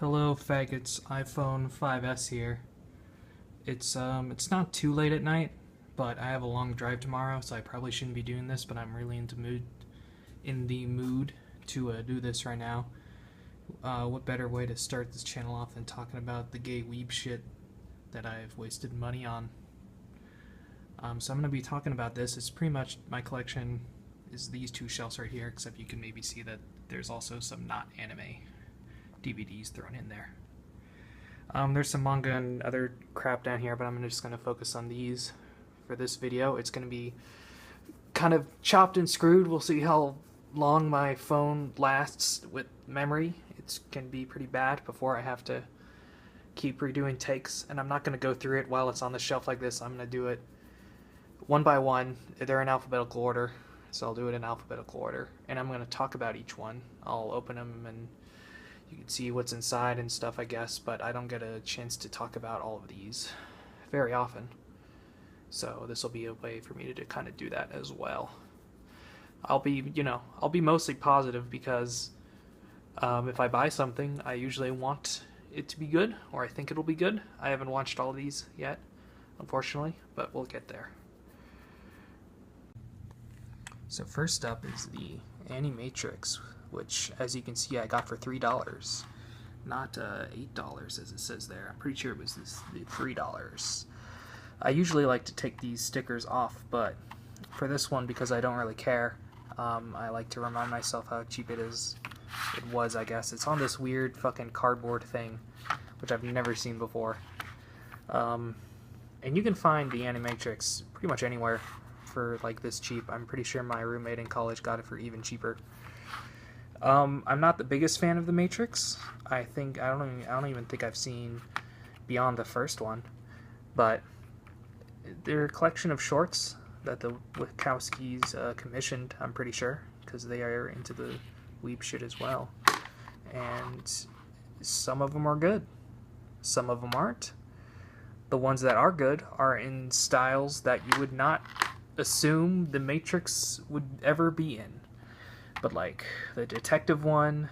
Hello faggots, iPhone 5S here. It's not too late at night, but I have a long drive tomorrow, so I probably shouldn't be doing this, but I'm really in the mood to do this right now. What better way to start this channel off than talking about the gay weeb shit that I've wasted money on. So I'm going to be talking about this. It's pretty much, my collection is these two shelves right here, except you can maybe see that there's also some not anime DVDs thrown in there. There's some manga and other crap down here, but I'm just going to focus on these for this video. It's going to be kind of chopped and screwed. We'll see how long my phone lasts with memory. It can be pretty bad before I have to keep redoing takes, and I'm not going to go through it while it's on the shelf like this. I'm going to do it one by one. They're in alphabetical order, so I'll do it in alphabetical order, and I'm going to talk about each one. I'll open them and you can see what's inside and stuff, I guess, but I don't get a chance to talk about all of these very often. So this will be a way for me to kind of do that as well. I'll be mostly positive because if I buy something, I usually want it to be good, or I think it'll be good. I haven't watched all of these yet, unfortunately, but we'll get there. So first up is the Animatrix, which, as you can see, I got for $3, not $8 as it says there. I'm pretty sure it was $3. I usually like to take these stickers off, but for this one, because I don't really care, I like to remind myself how cheap it is. It was, I guess. It's on this weird fucking cardboard thing, which I've never seen before. And you can find the Animatrix pretty much anywhere for like this cheap. I'm pretty sure my roommate in college got it for even cheaper. I'm not the biggest fan of the Matrix. I don't even think I've seen beyond the first one, but they're a collection of shorts that the Wachowskis commissioned, I'm pretty sure, because they are into the weeb shit as well. And some of them are good, some of them aren't. The ones that are good are in styles that you would not assume the Matrix would ever be in. But like the detective one,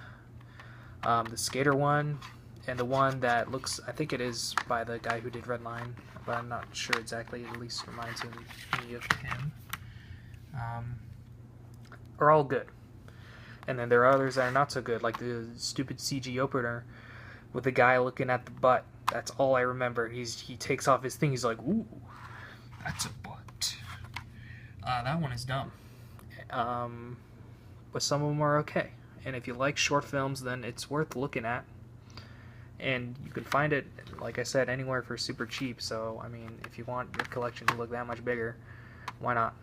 the skater one, and the one that looks, I think it is by the guy who did Red Line, but I'm not sure exactly, it at least reminds me of him, are all good. And then there are others that are not so good, like the stupid CG opener with the guy looking at the butt. That's all I remember. He takes off his thing, he's like, ooh, that's a butt. That one is dumb. But some of them are okay. And if you like short films, then it's worth looking at. And you can find it, like I said, anywhere for super cheap. So, I mean, if you want your collection to look that much bigger, why not?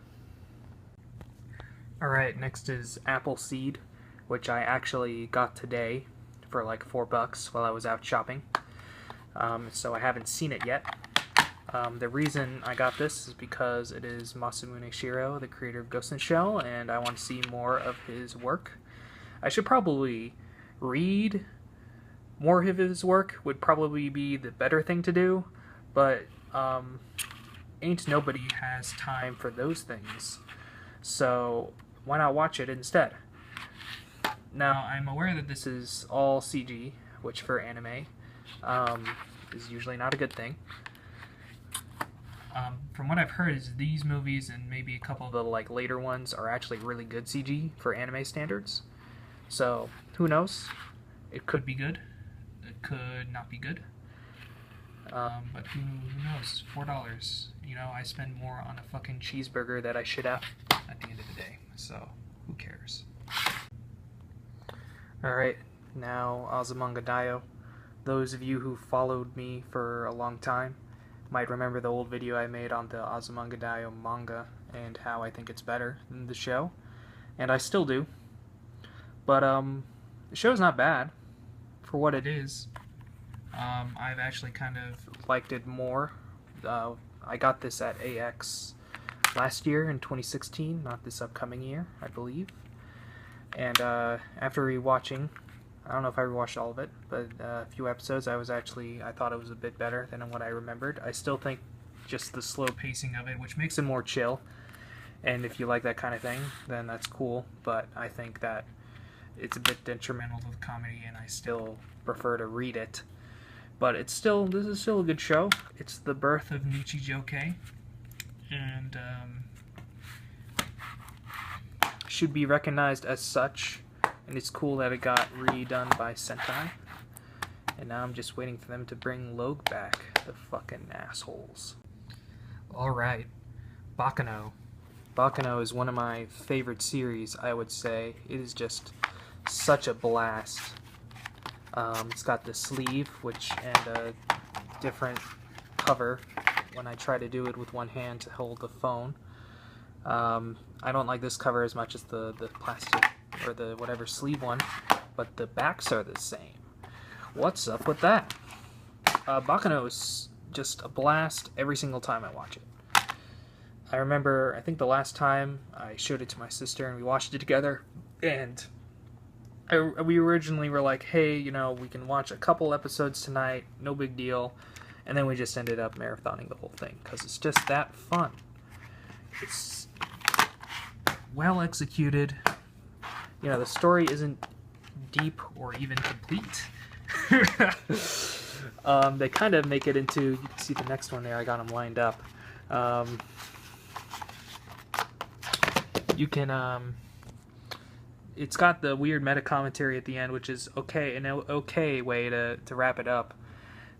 Alright, next is Appleseed, which I actually got today for like $4 while I was out shopping. So I haven't seen it yet. The reason I got this is because it is Masamune Shirow, the creator of Ghost in the Shell, and I want to see more of his work. I should probably read more of his work, would probably be the better thing to do, but ain't nobody has time for those things, so why not watch it instead? Now, I'm aware that this is all CG, which for anime is usually not a good thing. From what I've heard, is these movies and maybe a couple of the like later ones are actually really good CG for anime standards. So who knows? It could be good. It could not be good. But who knows? $4. You know, I spend more on a fucking cheeseburger that I should have at the end of the day. So who cares? All right, now Azumanga Daioh. Those of you who followed me for a long time might remember the old video I made on the Azumanga Daioh manga and how I think it's better than the show, and I still do. But the show's not bad for what it is. I've actually kind of liked it more. I got this at AX last year in 2016, not this upcoming year, I believe. And after rewatching, I don't know if I rewatched all of it, but a few episodes, I thought it was a bit better than what I remembered. I still think just the slow pacing of it, which makes it more chill, and if you like that kind of thing, then that's cool, but I think that it's a bit detrimental to the comedy, and I still prefer to read it. But this is still a good show. It's the birth of Nichijoukai, and should be recognized as such. And it's cool that it got redone by Sentai. And now I'm just waiting for them to bring Logue back, the fucking assholes. Alright, Baccano. Baccano is one of my favorite series, I would say. It is just such a blast. It's got the sleeve, and a different cover when I try to do it with one hand to hold the phone. I don't like this cover as much as the plastic or the whatever sleeve one, but the backs are the same. What's up with that? Baccano is just a blast every single time I watch it. I remember, I think the last time I showed it to my sister and we watched it together, and we originally were like, hey, we can watch a couple episodes tonight, no big deal, and then we just ended up marathoning the whole thing, because it's just that fun. It's well executed. The story isn't deep or even complete. They kind of make it into, you can see the next one there, I got them lined up. It's got the weird meta commentary at the end, which is an okay way to wrap it up.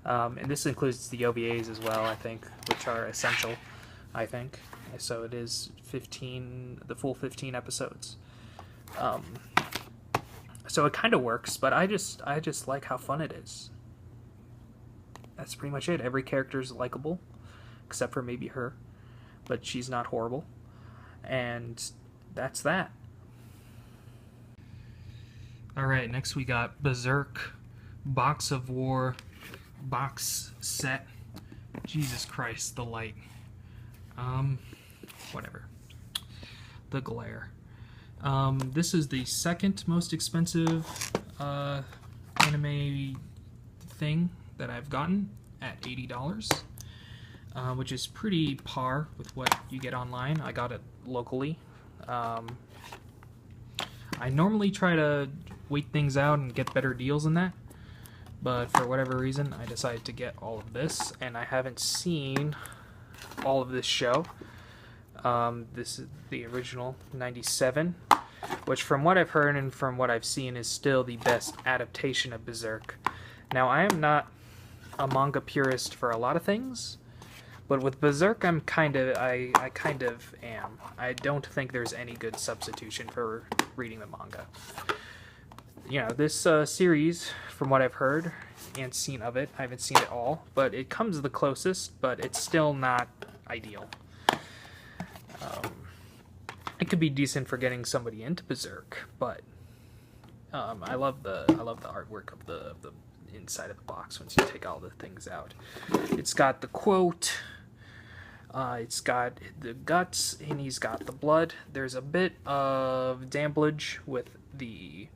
And this includes the OVAs as well, I think, which are essential, I think. So it is the full 15 episodes. So it kind of works, but I just like how fun it is. That's pretty much it. Every character is likable, except for maybe her, but she's not horrible. And that's that. Alright, next we got Berserk Box of War box set. Jesus Christ, the light. Whatever. The glare. This is the second most expensive anime thing that I've gotten at $80, which is pretty par with what you get online. I got it locally. I normally try to wait things out and get better deals than that, but for whatever reason I decided to get all of this, and I haven't seen all of this show. This is the original 97, which from what I've heard and from what I've seen is still the best adaptation of Berserk. Now, I am not a manga purist for a lot of things, but with Berserk I kind of am. I don't think there's any good substitution for reading the manga. This series, from what I've heard and seen of it, I haven't seen it all, but it comes the closest, but it's still not ideal. It could be decent for getting somebody into Berserk, but I love the artwork of the inside of the box once you take all the things out. It's got the quote, it's got the guts, and he's got the blood. There's a bit of damblage with the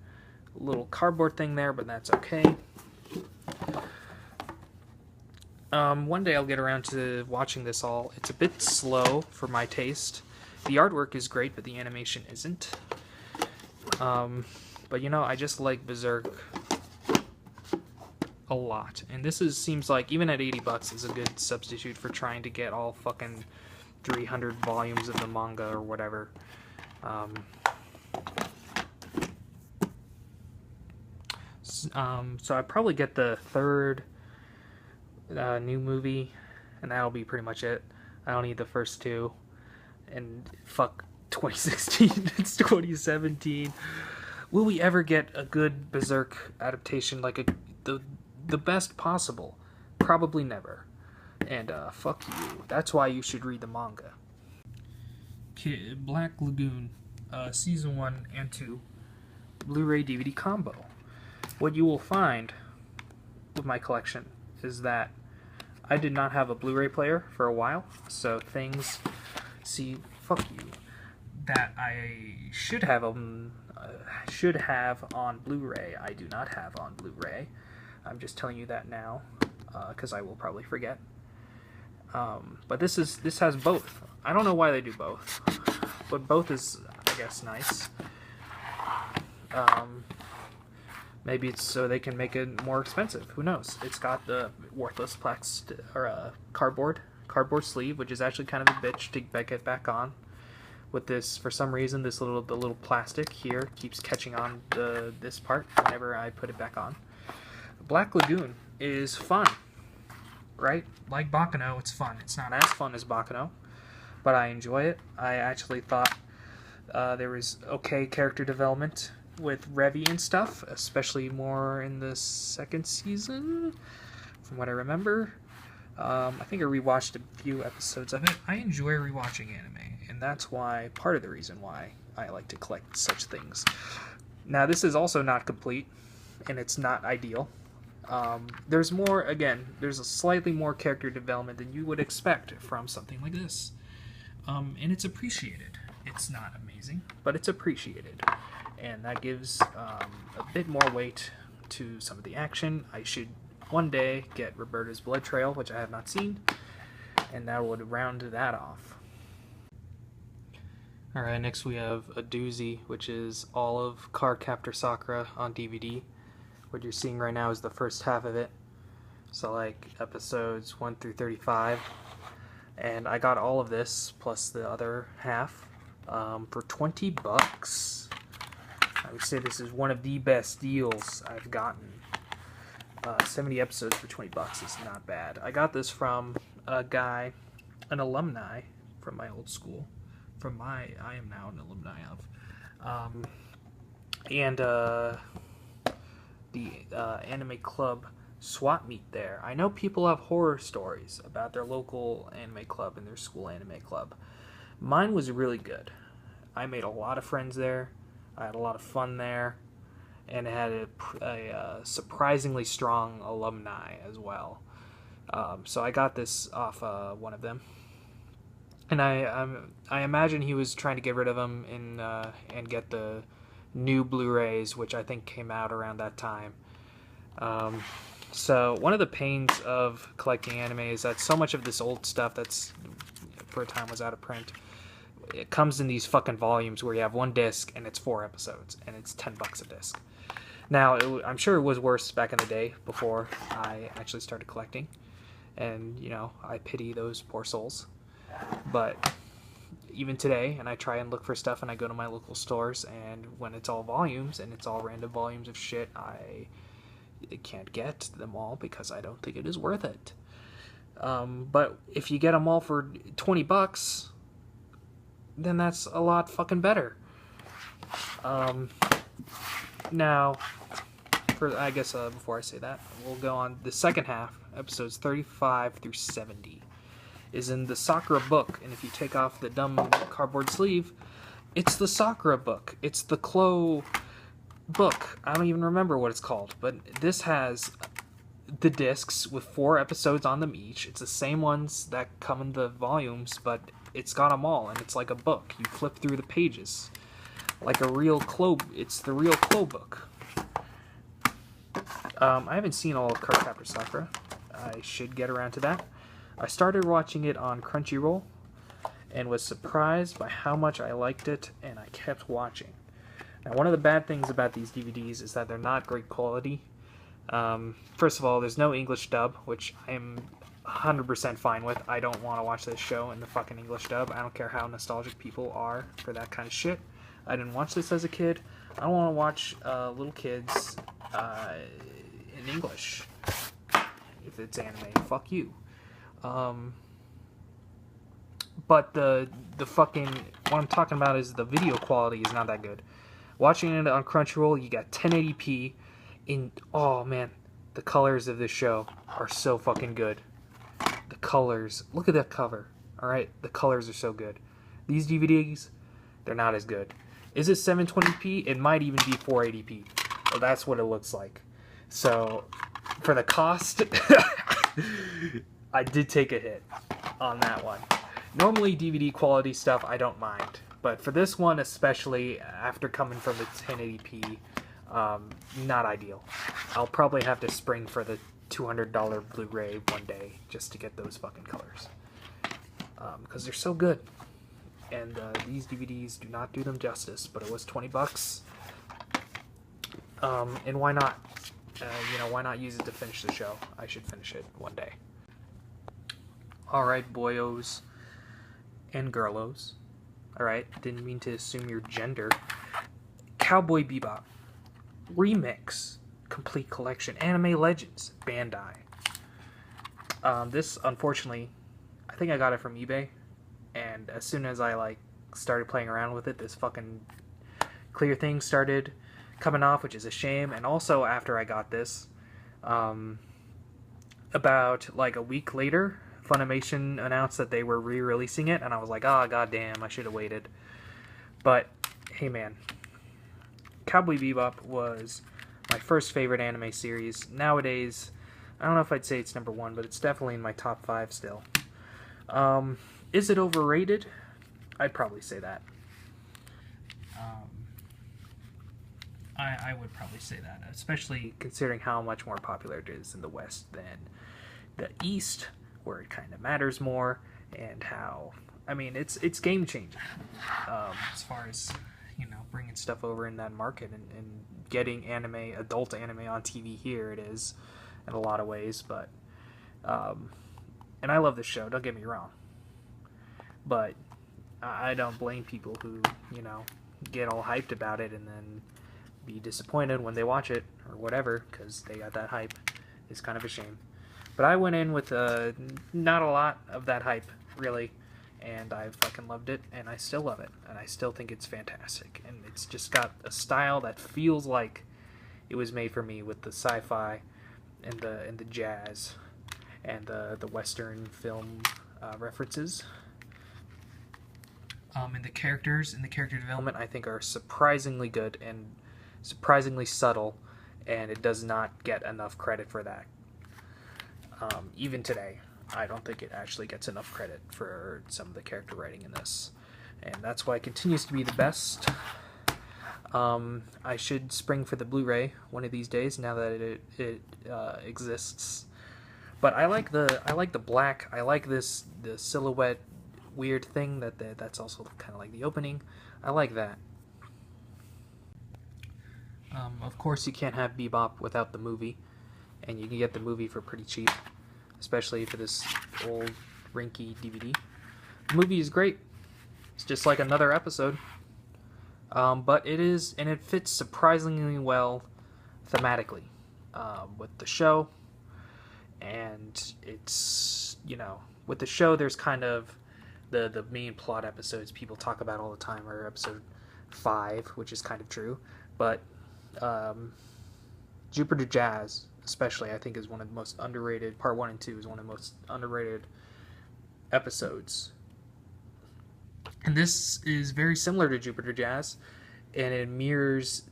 little cardboard thing there, but that's okay. One day I'll get around to watching this all. It's a bit slow for my taste. The artwork is great, but the animation isn't. But I just like Berserk a lot. And this seems like, even at $80, is a good substitute for trying to get all fucking 300 volumes of the manga or whatever. So I probably get the third new movie, and that'll be pretty much it. I don't need the first two. And fuck 2016, it's 2017. Will we ever get a good Berserk adaptation, like the best possible? Probably never. And fuck you. That's why you should read the manga. Black Lagoon, Season 1 and 2, Blu Ray DVD combo. What you will find with my collection is that I did not have a Blu Ray player for a while, so things... fuck you. That I should have on Blu-ray, I do not have on Blu-ray. I'm just telling you that now, because I will probably forget. But this has both. I don't know why they do both, but both is, I guess, nice. Maybe it's so they can make it more expensive. Who knows? It's got the worthless cardboard sleeve, which is actually kind of a bitch to get back on. With this, for some reason, the little plastic here keeps catching on this part whenever I put it back on. Black Lagoon is fun, right? Like Baccano, it's fun. It's not as fun as Baccano, but I enjoy it. I actually thought there was okay character development with Revy and stuff, especially more in the second season, from what I remember. I think I rewatched a few episodes of it. I enjoy rewatching anime, and that's part of the reason why I like to collect such things. Now, this is also not complete, and it's not ideal. There's a slightly more character development than you would expect from something like this. And it's appreciated. It's not amazing, but it's appreciated. And that gives a bit more weight to some of the action. I should one day get Roberta's Blood Trail, which I have not seen, and that would round that off. Alright, next we have a doozy, which is all of Cardcaptor Sakura on DVD. What you're seeing right now is the first half of it, so like episodes 1 through 35, and I got all of this plus the other half for $20. I would say this is one of the best deals I've gotten. 70 episodes for $20 is not bad. I got this from a guy, an alumni from my old school, I am now an alumni of, and the anime club swap meet there. I know people have horror stories about their local anime club and their school anime club. Mine was really good. I made a lot of friends there. I had a lot of fun there, and it had a surprisingly strong alumni as well. So I got this off one of them, and I imagine he was trying to get rid of them and get the new Blu-rays, which I think came out around that time. So one of the pains of collecting anime is that so much of this old stuff that's for a time was out of print, it comes in these fucking volumes where you have one disc and it's 4 episodes and it's $10 a disc. Now, I'm sure it was worse back in the day before I actually started collecting, and I pity those poor souls. But even today, and I try and look for stuff, and I go to my local stores, and when it's all volumes and it's all random volumes of shit, I can't get them all because I don't think it is worth it. But if you get them all for $20, then that's a lot fucking better. Now, before I say that, we'll go on. The second half, episodes 35 through 70, is in the Sakura book, and if you take off the dumb cardboard sleeve, it's the Sakura book. It's the Clo book. I don't even remember what it's called, but this has the discs with 4 episodes on them each. It's the same ones that come in the volumes, but it's got them all, and it's like a book. You flip through the pages like a real Clo. It's the real Clo book. I haven't seen all of Cardcaptor Sakura. I should get around to that. I started watching it on Crunchyroll and was surprised by how much I liked it, and I kept watching. Now, one of the bad things about these DVDs is that they're not great quality. First of all, there's no English dub, which I am 100% fine with. I don't want to watch this show in the fucking English dub. I don't care how nostalgic people are for that kind of shit. I didn't watch this as a kid. I don't want to watch little kids in English. If it's anime, fuck you. But the fucking, what I'm talking about is the video quality is not that good. Watching it on Crunchyroll, you got 1080p in, oh man, the colors of this show are so fucking good. The colors, look at that cover, alright? The colors are so good. These DVDs, they're not as good. Is it 720p? It might even be 480p. Well, that's what it looks like. So, for the cost, I did take a hit on that one. Normally, DVD quality stuff, I don't mind. But for this one, especially after coming from the 1080p, not ideal. I'll probably have to spring for the $200 Blu-ray one day just to get those fucking colors. Because they're so good. And these DVDs do not do them justice, but it was $20. And why not? Why not use it to finish the show? I should finish it one day. Alright, boyos and girlos. Alright, didn't mean to assume your gender. Cowboy Bebop Remix Complete Collection Anime Legends Bandai. This, unfortunately, I think I got it from eBay, and as soon as I started playing around with it, this fucking clear thing started coming off, which is a shame. And also, after I got this, about a week later, Funimation announced that they were re-releasing it, and I was like, ah, goddamn, I should have waited. But hey, man, Cowboy Bebop was my first favorite anime series. Nowadays, I don't know if I'd say it's number one, but it's definitely in my top 5 still. Is it overrated? I'd probably say that. I would probably say that, especially considering how much more popular it is in the West than the East, where it kind of matters more, and how, I mean, it's game changing as far as, bringing stuff over in that market and getting adult anime on TV here. It is in a lot of ways, but and I love this show, don't get me wrong, but I don't blame people who get all hyped about it and then be disappointed when they watch it or whatever because they got that hype. It's kind of a shame, but I went in with not a lot of that hype really, and I fucking loved it, and I still love it, and I still think it's fantastic, and it's just got a style that feels like it was made for me, with the sci-fi and the jazz and the Western film references. And the character development, I think, are surprisingly good and surprisingly subtle, and it does not get enough credit for that. Even today, I don't think it actually gets enough credit for some of the character writing in this, and that's why it continues to be the best. I should spring for the Blu-ray one of these days now that it exists. But I like the black. I like the silhouette weird thing that's also kind of like the opening. I like that. Of course, you can't have Bebop without the movie, and you can get the movie for pretty cheap, especially for this old rinky DVD. The movie is great. It's just like another episode. But it fits surprisingly well thematically with the show, and it's, with the show, there's kind of the main plot episodes people talk about all the time are episode 5, which is kind of true, but Jupiter Jazz, especially, I think is one of the most underrated. Part 1 and 2 is one of the most underrated episodes. And this is very similar to Jupiter Jazz, and it mirrors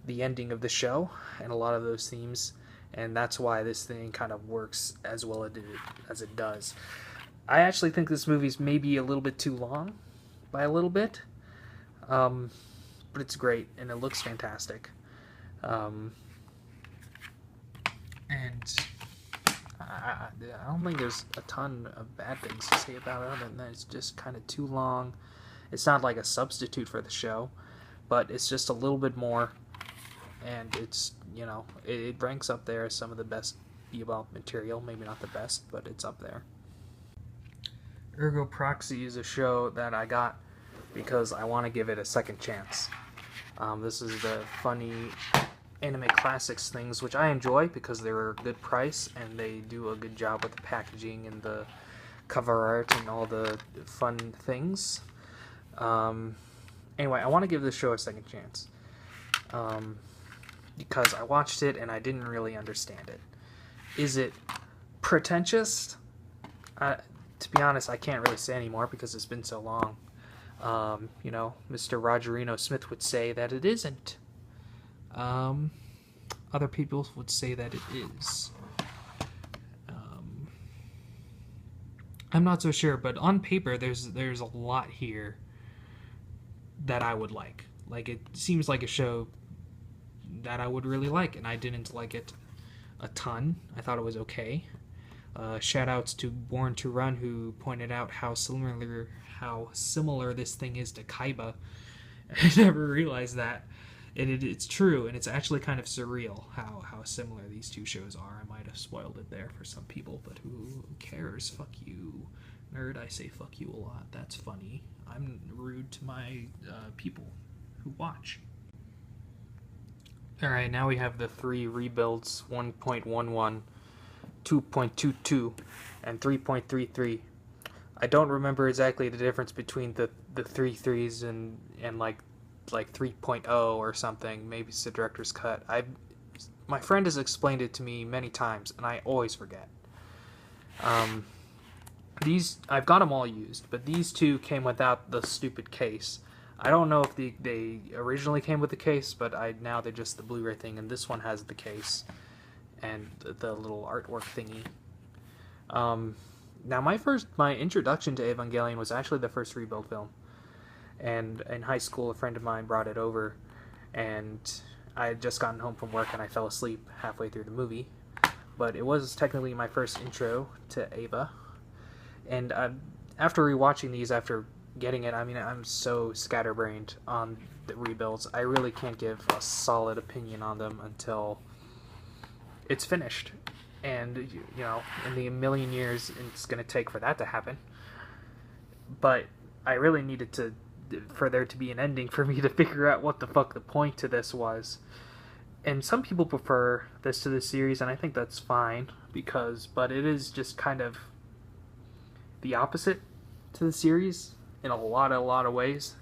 the ending of the show and a lot of those themes, and that's why this thing kind of works as well as it does. I actually think this movie's maybe a little bit too long, by a little bit, but it's great, and it looks fantastic. And I don't think there's a ton of bad things to say about it, other than that it's just kind of too long. It's not like a substitute for the show, but it's just a little bit more, and it's, it ranks up there as some of the best Bebop material. Maybe not the best, but it's up there. Ergo Proxy is a show that I got because I want to give it a second chance. This is the funny anime classics things, which I enjoy because they're a good price and they do a good job with the packaging and the cover art and all the fun things. Anyway, I want to give this show a second chance because I watched it and I didn't really understand it. Is it pretentious? To be honest, I can't really say anymore because it's been so long. Mr. Rogerino Smith would say that it isn't. Other people would say that it is. I'm not so sure, but on paper, there's a lot here that I would like. Like, it seems like a show that I would really like, and I didn't like it a ton. I thought it was okay. Shout-outs to Born to Run, who pointed out how similar this thing is to Kaiba. I never realized that. And it's true, and it's actually kind of surreal how similar these two shows are. I might have spoiled it there for some people, but who cares? Fuck you. Nerd, I say fuck you a lot. That's funny. I'm rude to my people who watch. Alright, now we have the 3 rebuilds, 1.11, 2.22, and 3.33. I don't remember exactly the difference between the 3.3s and like 3.0 or something. Maybe it's the director's cut. My friend has explained it to me many times, and I always forget. These I've got them all used, but these two came without the stupid case. I don't know if they originally came with the case, but now they're just the Blu-ray thing, and this one has the case and the little artwork thingy. Now my introduction to Evangelion was actually the first rebuild film. And in high school, a friend of mine brought it over, and I had just gotten home from work, and I fell asleep halfway through the movie. But it was technically my first intro to Eva. And after rewatching these, after getting it, I mean, I'm so scatterbrained on the rebuilds. I really can't give a solid opinion on them until it's finished. And, you know, in the million years it's going to take for that to happen. But I really needed for there to be an ending for me to figure out what the fuck the point to this was. And some people prefer this to the series, and I think that's fine, but it is just kind of the opposite to the series in a lot of ways.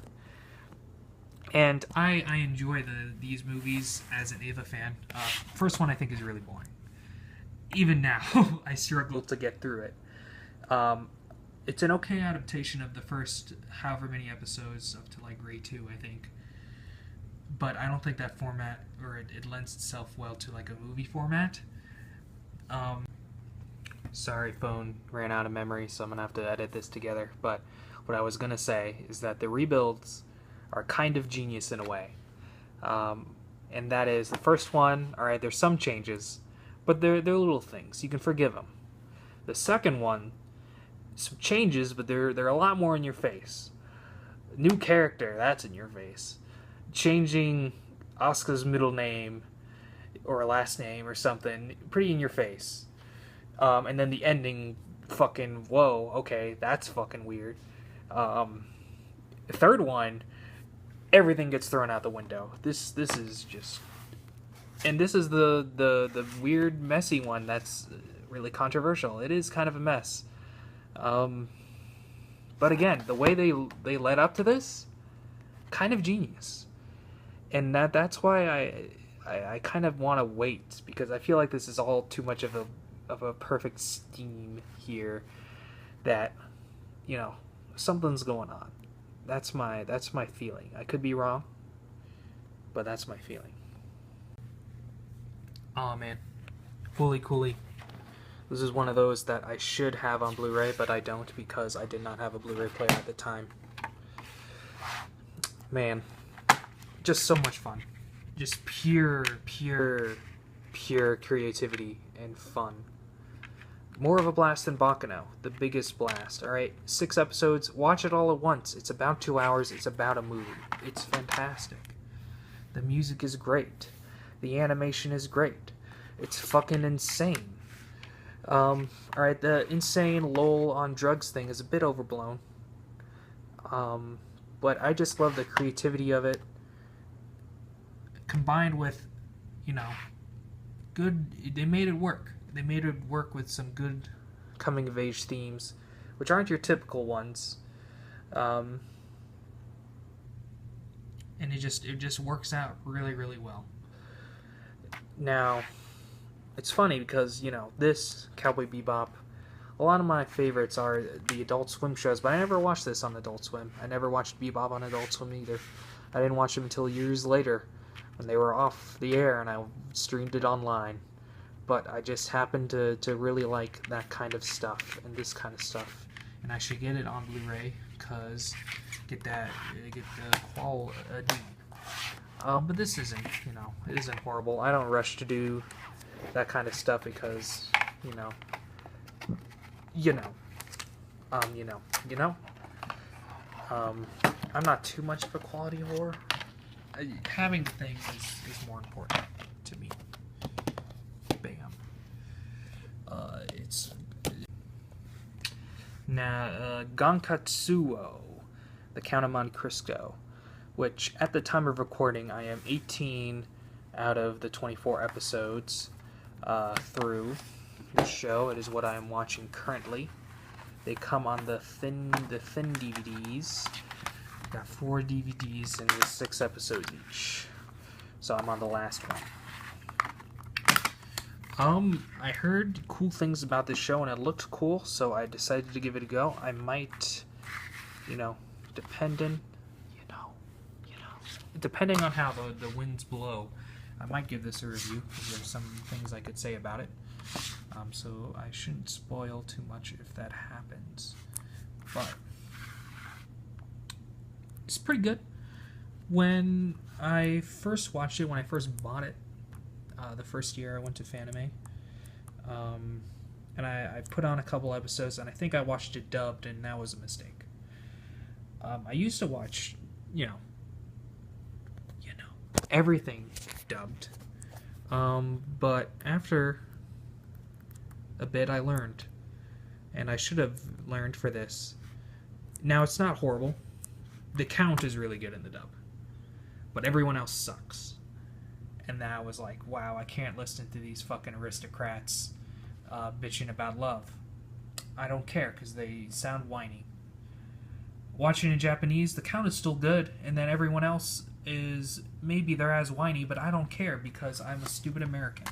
And I enjoy these movies as an Eva fan. First one I think is really boring. Even now, I struggle to get through it. It's an okay adaptation of the first however many episodes up to like grade 2, I think. But I don't think that format, or it lends itself well to like a movie format. Sorry, phone ran out of memory, so I'm going to have to edit this together. But what I was going to say is that the rebuilds are kind of genius in a way. And that is, the first one, alright, there's some changes, but they're little things. You can forgive them. The second one, some changes, but they're a lot more in your face. New character, that's in your face. Changing Asuka's middle name or last name or something, pretty in your face. And then the ending, fucking, whoa, okay, that's fucking weird. The third one, everything gets thrown out the window. This is just... And this is the weird, messy one that's really controversial. It is kind of a mess. But again, the way they led up to this, kind of genius. And that's why I kind of want to wait, because I feel like this is all too much of a perfect scheme here that, you know, something's going on. That's my feeling. I could be wrong, but that's my feeling. Oh man, Fully Cooley. This is one of those that I should have on Blu-ray, but I don't because I did not have a Blu-ray player at the time. Man, just so much fun. Just pure creativity and fun. More of a blast than Baccano, the biggest blast. Alright, 6 episodes, watch it all at once. It's about 2 hours, it's about a movie. It's fantastic. The music is great. The animation is great. It's fucking insane. Alright, the insane lol on drugs thing is a bit overblown. But I just love the creativity of it. Combined with, you know, they made it work. They made it work with some good coming-of-age themes, which aren't your typical ones. And it just works out really, really well. Now, it's funny because, you know, this, Cowboy Bebop, a lot of my favorites are the Adult Swim shows, but I never watched this on Adult Swim. I never watched Bebop on Adult Swim either. I didn't watch them until years later, when they were off the air and I streamed it online. But I just happened to really like that kind of stuff and this kind of stuff. And I should get it on Blu-ray, because get the quality. But this isn't, you know, it isn't horrible. I don't rush to do that kind of stuff because, I'm not too much of a quality whore. having the thing is more important to me. Bam. It's now Gankutsuou, the Count of Monte Cristo, which at the time of recording I am 18 out of the 24 episodes through the show. It is what I am watching currently. They come on the thin DVDs. Got 4 DVDs and there's 6 episodes each. So I'm on the last one. I heard cool things about this show and it looked cool, so I decided to give it a go. I might, depending on how the winds blow, I might give this a review. There's some things I could say about it. So I shouldn't spoil too much if that happens. But it's pretty good. When I first watched it, when I first bought it, the first year I went to Fanime, and I put on a couple episodes, and I think I watched it dubbed, and that was a mistake. I used to watch, everything dubbed, but after a bit I learned, and I should have learned for this. Now, it's not horrible. The Count is really good in the dub, but everyone else sucks. And then I was like, wow, I can't listen to these fucking aristocrats bitching about love. I don't care, because they sound whiny. Watching in Japanese, the Count is still good, and then everyone else is, maybe they're as whiny, but I don't care, because I'm a stupid American.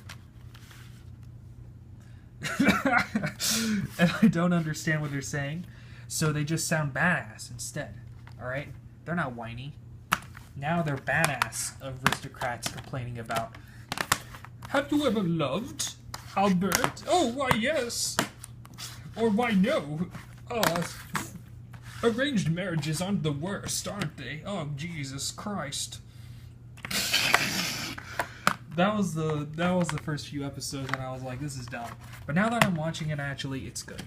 And I don't understand what they're saying, so they just sound badass instead, alright? They're not whiny. Now they're badass aristocrats complaining about, have you ever loved, Albert? Oh, why yes. Or why no. Arranged marriages aren't the worst, aren't they? Oh, Jesus Christ. That was the first few episodes, and I was like, this is dumb. But now that I'm watching it, actually, it's good.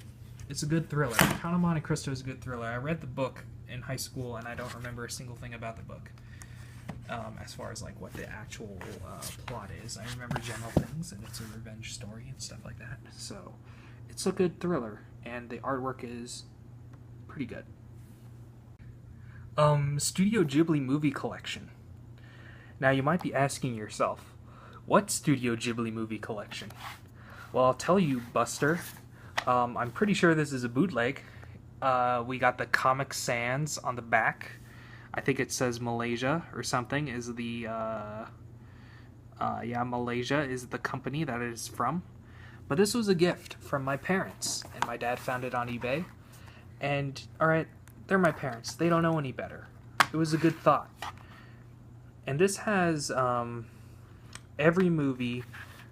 It's a good thriller. Count of Monte Cristo is a good thriller. I read the book in high school, and I don't remember a single thing about the book. As far as like what the actual plot is, I remember general things, and it's a revenge story and stuff like that. So it's a good thriller, and the artwork is pretty good. Studio Ghibli movie collection. Now you might be asking yourself, what Studio Ghibli movie collection? Well, I'll tell you, Buster. I'm pretty sure this is a bootleg. We got the Comic Sans on the back. I think it says Malaysia or something is the, Malaysia is the company that it is from. But this was a gift from my parents, and my dad found it on eBay. And, alright, they're my parents. They don't know any better. It was a good thought. And this has, every movie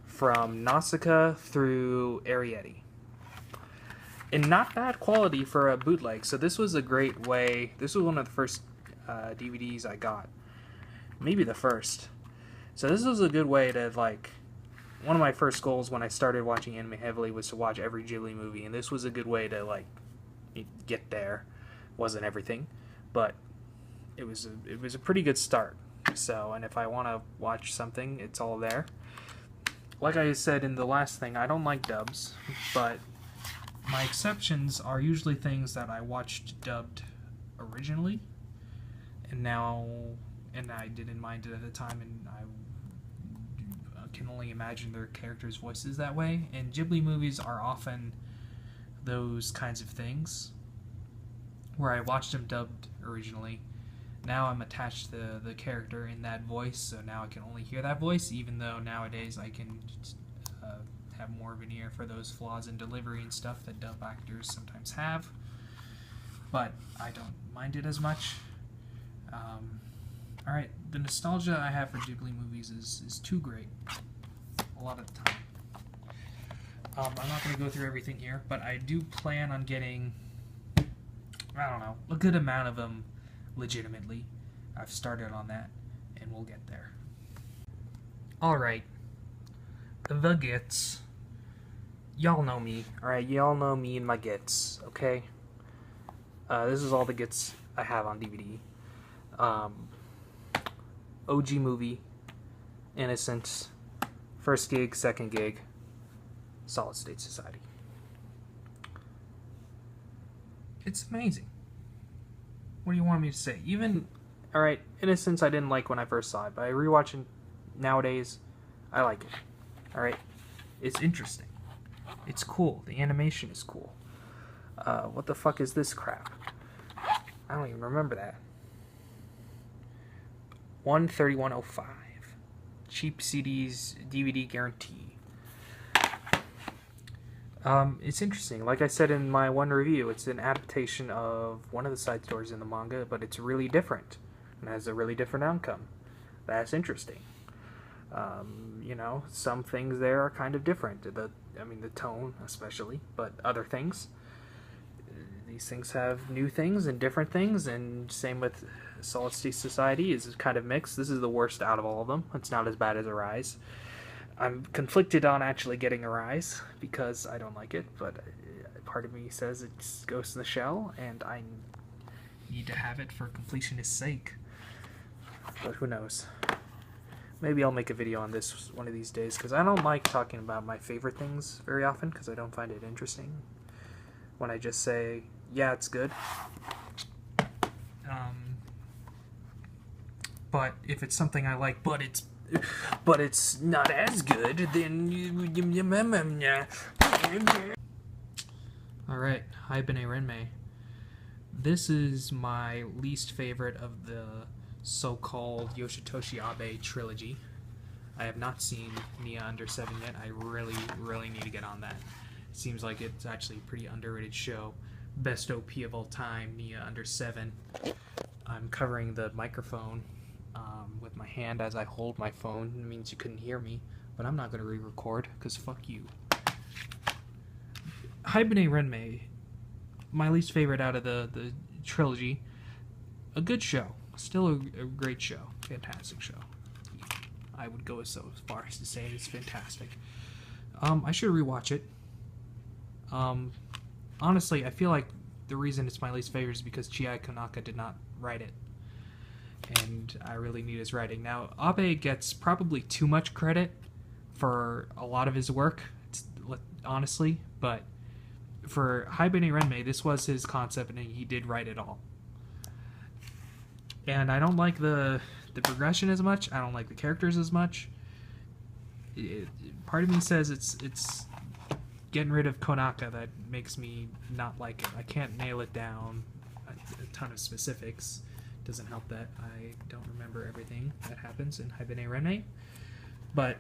from Nausicaa through Arrietty. In not bad quality for a bootleg, so this was a great way. This was one of the first DVDs I got. Maybe the first. So this was a good way to, like, one of my first goals when I started watching anime heavily was to watch every Ghibli movie, and this was a good way to, like, get there. Wasn't everything, but it was a pretty good start. So, and if I want to watch something, it's all there. Like I said in the last thing, I don't like dubs, but my exceptions are usually things that I watched dubbed originally, and I didn't mind it at the time, and I can only imagine their characters' voices that way. And Ghibli movies are often those kinds of things, where I watched them dubbed originally. Now I'm attached to the character in that voice, so now I can only hear that voice, even though nowadays I can have more of an ear for those flaws in delivery and stuff that dub actors sometimes have. But I don't mind it as much. Alright, the nostalgia I have for Ghibli movies is too great. A lot of the time. I'm not going to go through everything here, but I do plan on getting, I don't know, a good amount of them legitimately. I've started on that, and we'll get there. Alright. The gits. Y'all know me, alright? Y'all know me and my gits, okay? This is all the gits I have on DVD. OG movie, Innocence, first gig, second gig, Solid State Society. It's amazing. What do you want me to say? Even, alright, Innocence I didn't like when I first saw it, but I rewatch it nowadays, I like it. Alright? It's interesting. It's cool. The animation is cool. What the fuck is this crap? I don't even remember that. 131.05. Cheap CDs, DVD guarantee. It's interesting. Like I said in my one review, it's an adaptation of one of the side stories in the manga, but it's really different and has a really different outcome. That's interesting. You know, some things there are kind of different. The tone especially, but other things. These things have new things and different things, and same with Solid State Society is kind of mixed. This is the worst out of all of them. It's not as bad as Arise. I'm conflicted on actually getting Arise because I don't like it, but part of me says it's Ghost in the Shell, and I need to have it for completionist's sake. But who knows? Maybe I'll make a video on this one of these days, because I don't like talking about my favorite things very often, because I don't find it interesting. When I just say, yeah, it's good. But if it's something I like, but it's not as good, then Alright, Haibane Renmei. This is my least favorite of the so-called Yoshitoshi Abe trilogy. I have not seen Nia Under 7 yet. I really, really need to get on that. It seems like it's actually a pretty underrated show. Best OP of all time, Nia Under 7. I'm covering the microphone with my hand as I hold my phone. It means you couldn't hear me, but I'm not going to re-record, because fuck you. Haibane Renmei, my least favorite out of the trilogy. A good show. Still a great show. Fantastic show. I would go so far as to say it's fantastic. I should rewatch it. Honestly, I feel like the reason it's my least favorite is because Chie Konaka did not write it. And I really need his writing. Now, Abe gets probably too much credit for a lot of his work, honestly, but for Haibane Renmei, this was his concept, and he did write it all. And I don't like the progression as much. I don't like the characters as much. Part of me says it's getting rid of Konaka that makes me not like it. I can't nail it down a ton of specifics. Doesn't help that I don't remember everything that happens in Haibane Renmei. But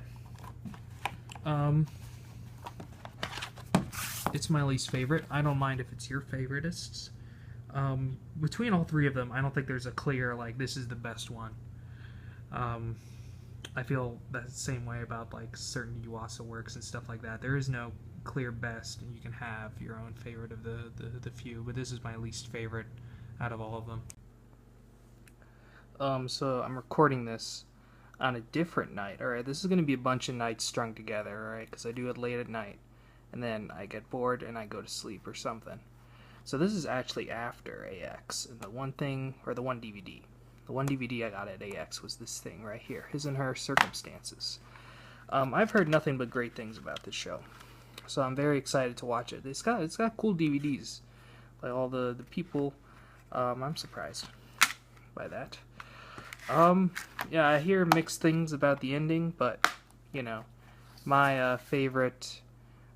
it's my least favorite. I don't mind if it's your favoritists. Between all three of them, I don't think there's a clear, like, this is the best one. I feel that same way about, like, certain Yuasa works and stuff like that. There is no clear best, and you can have your own favorite of the few, but this is my least favorite out of all of them. So I'm recording this on a different night. Alright, this is going to be a bunch of nights strung together, alright, because I do it late at night, and then I get bored and I go to sleep or something. So this is actually after AX, and the one thing, or the one DVD. The one DVD I got at AX was this thing right here, His and Her Circumstances. I've heard nothing but great things about this show, so I'm very excited to watch it. It's got cool DVDs, like all the people. I'm surprised by that. Yeah, I hear mixed things about the ending, but you know, my favorite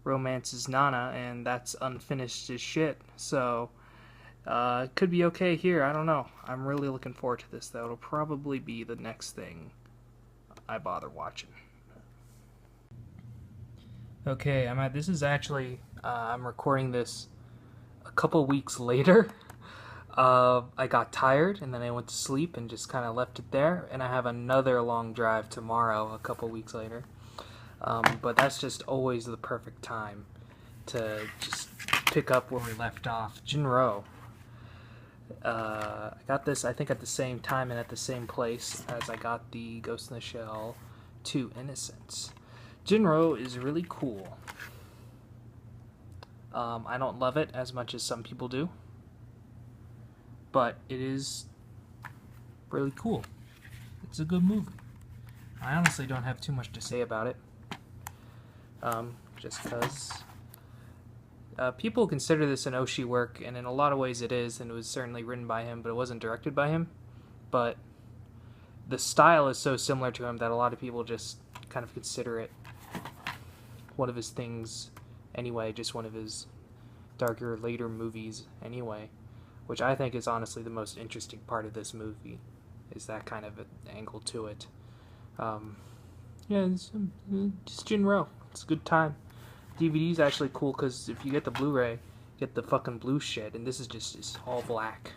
romance is Nana, and that's unfinished as shit, so it could be okay here. I don't know. I'm really looking forward to this, though. It'll probably be the next thing I bother watching. Okay, this is actually, I'm recording this a couple weeks later. I got tired, and then I went to sleep and just kind of left it there, and I have another long drive tomorrow a couple weeks later. But that's just always the perfect time to just pick up where we left off. Jin-Roh. I got this, I think, at the same time and at the same place as I got the Ghost in the Shell 2 Innocence. Jin-Roh is really cool. I don't love it as much as some people do, but it is really cool. It's a good movie. I honestly don't have too much to say about it. Just because people consider this an Oshii work, and in a lot of ways it is, and it was certainly written by him, but it wasn't directed by him. But the style is so similar to him that a lot of people just kind of consider it one of his things anyway, just one of his darker, later movies anyway, which I think is honestly the most interesting part of this movie, is that kind of an angle to it. Yeah, it's just Jin-Roh. It's a good time. DVD is actually cool because if you get the Blu Ray, you get the fucking blue shit, and this is just all black.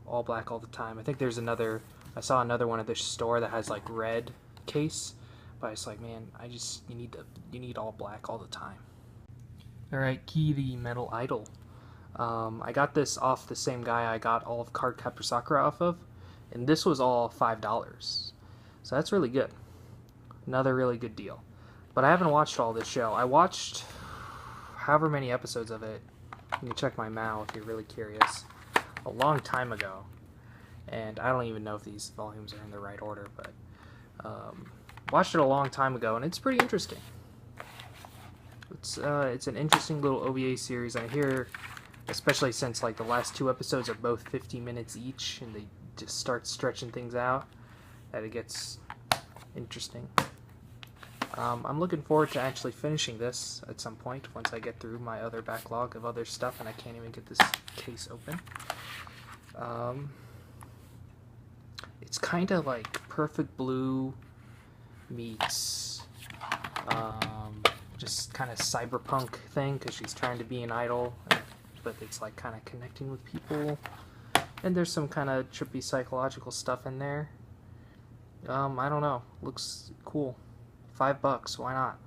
All black all the time. I think there's another, I saw another one at this store that has like red case, but it's like, man, you need all black all the time. Alright, Key the Metal Idol. I got this off the same guy I got all of Cardcaptor Sakura off of, and this was all $5. So that's really good. Another really good deal. But I haven't watched all this show. I watched however many episodes of it. You can check my MAU if you're really curious. A long time ago. And I don't even know if these volumes are in the right order, but watched it a long time ago, and it's pretty interesting. It's an interesting little OVA series. I hear, especially since like the last 2 episodes are both 50 minutes each, and they just start stretching things out, that it gets interesting. I'm looking forward to actually finishing this at some point once I get through my other backlog of other stuff, and I can't even get this case open. It's kind of like Perfect Blue meets just kind of cyberpunk thing, because she's trying to be an idol, but it's like kind of connecting with people, and there's some kind of trippy psychological stuff in there. I don't know, looks cool. $5, why not?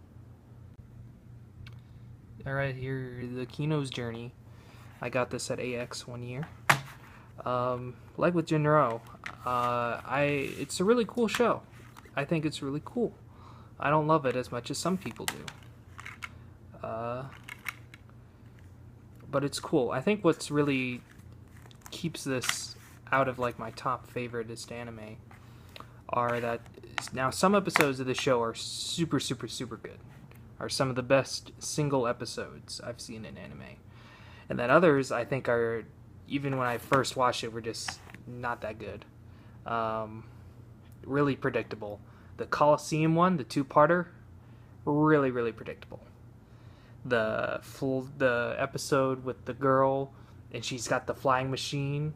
Alright, here, the Kino's Journey. I got this at AX one year. Like with Jin-Roh, it's a really cool show. I think it's really cool. I don't love it as much as some people do. But it's cool. I think what's really keeps this out of like my top favoriteest anime are that now some episodes of the show are super, super, super good. Are some of the best single episodes I've seen in anime. And then others I think are, even when I first watched it, were just not that good. Really predictable. The Colosseum one, the 2-parter, really, really predictable. The episode with the girl, and she's got the flying machine,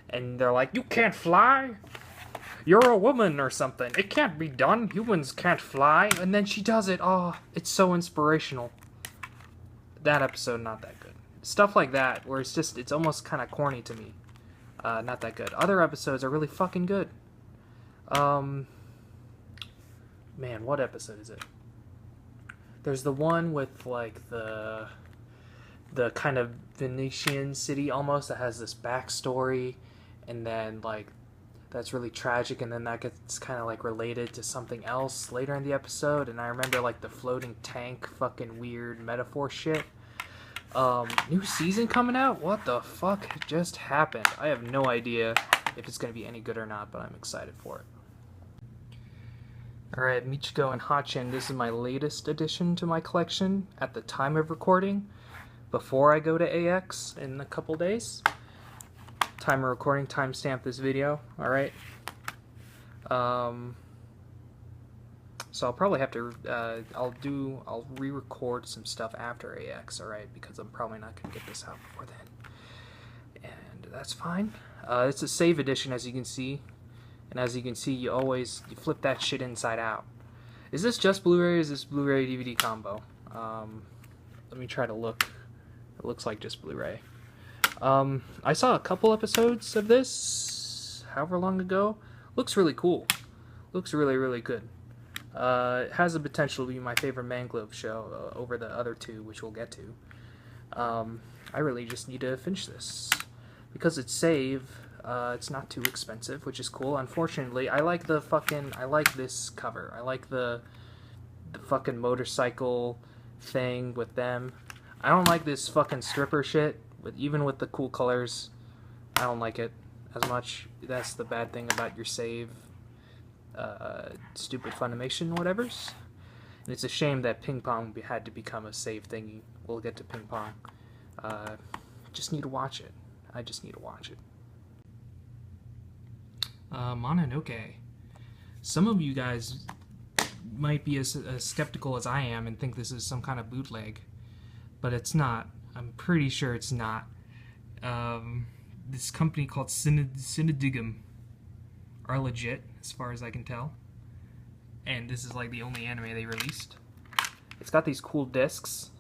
and they're like, "You can't fly? You're a woman," or something. "It can't be done. Humans can't fly." And then she does it. Oh, it's so inspirational. That episode, not that good. Stuff like that, where it's almost kind of corny to me. Not that good. Other episodes are really fucking good. Man, what episode is it? There's the one with, like, the kind of Venetian city, almost, that has this backstory, and then, like, that's really tragic, and then that gets kind of, like, related to something else later in the episode, and I remember, like, the floating tank fucking weird metaphor shit. New season coming out? What the fuck just happened? I have no idea if it's going to be any good or not, but I'm excited for it. Alright, Michiko and Hatchin. This is my latest addition to my collection at the time of recording, before I go to AX in a couple days. Time of recording, timestamp this video, alright? So I'll probably have to, I'll re-record some stuff after AX, alright? Because I'm probably not going to get this out before then. And that's fine. It's a save edition, as you can see. And as you can see, you flip that shit inside out. Is this just Blu-ray, or is this Blu-ray DVD combo? Let me try to look. It looks like just Blu-ray. I saw a couple episodes of this, however long ago. Looks really cool. Looks really, really good. It has the potential to be my favorite Manglobe show over the other two, which we'll get to. I really just need to finish this. Because it's save, it's not too expensive, which is cool. Unfortunately, I like this cover. I like the fucking motorcycle thing with them. I don't like this fucking stripper shit, even with the cool colors. I don't like it as much. That's the bad thing about your save stupid Funimation whatevers. And it's a shame that Ping Pong had to become a save thingy. We'll get to Ping Pong. Just need to watch it. I just need to watch it. Mononoke. Some of you guys might be as skeptical as I am and think this is some kind of bootleg, but it's not. I'm pretty sure it's not. This company called Cinedigum are legit, as far as I can tell, and this is like the only anime they released. It's got these cool discs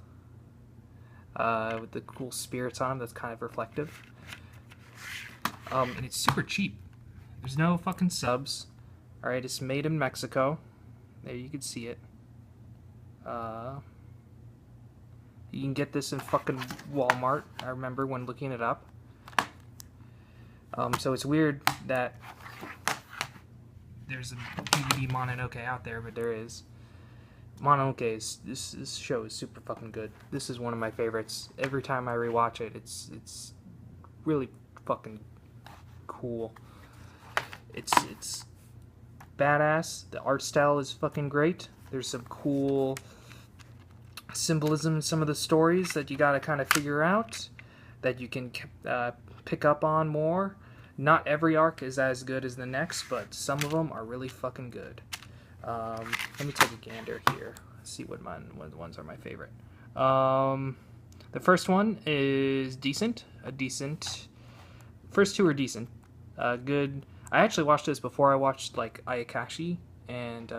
with the cool spirits on them that's kind of reflective, and it's super cheap. There's no fucking subs. Alright, it's made in Mexico. There, you can see it. You can get this in fucking Walmart. I remember when looking it up. So it's weird that there's a DVD Mononoke out there, but there is. Mononoke is this show is super fucking good. This is one of my favorites. Every time I rewatch it, it's really fucking cool. It's badass. The art style is fucking great. There's some cool symbolism in some of the stories that you gotta kind of figure out, that you can pick up on more. Not every arc is as good as the next, but some of them are really fucking good. Let me take a gander here. See what ones are my favorite. The first one is decent. First two are decent. Good. I actually watched this before I watched like Ayakashi, and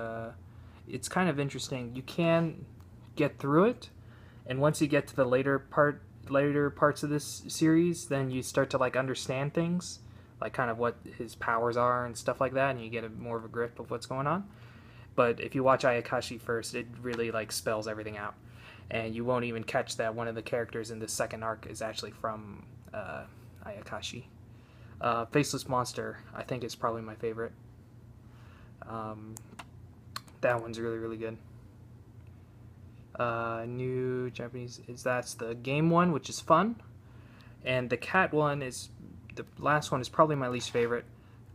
it's kind of interesting. You can get through it, and once you get to the later parts of this series, then you start to like understand things, like kind of what his powers are and stuff like that, and you get more of a grip of what's going on. But if you watch Ayakashi first, it really like spells everything out, and you won't even catch that one of the characters in the second arc is actually from Ayakashi. Faceless Monster, I think, is probably my favorite. That one's really, really good. New Japanese that's the game one, which is fun, and the cat one is the last one is probably my least favorite.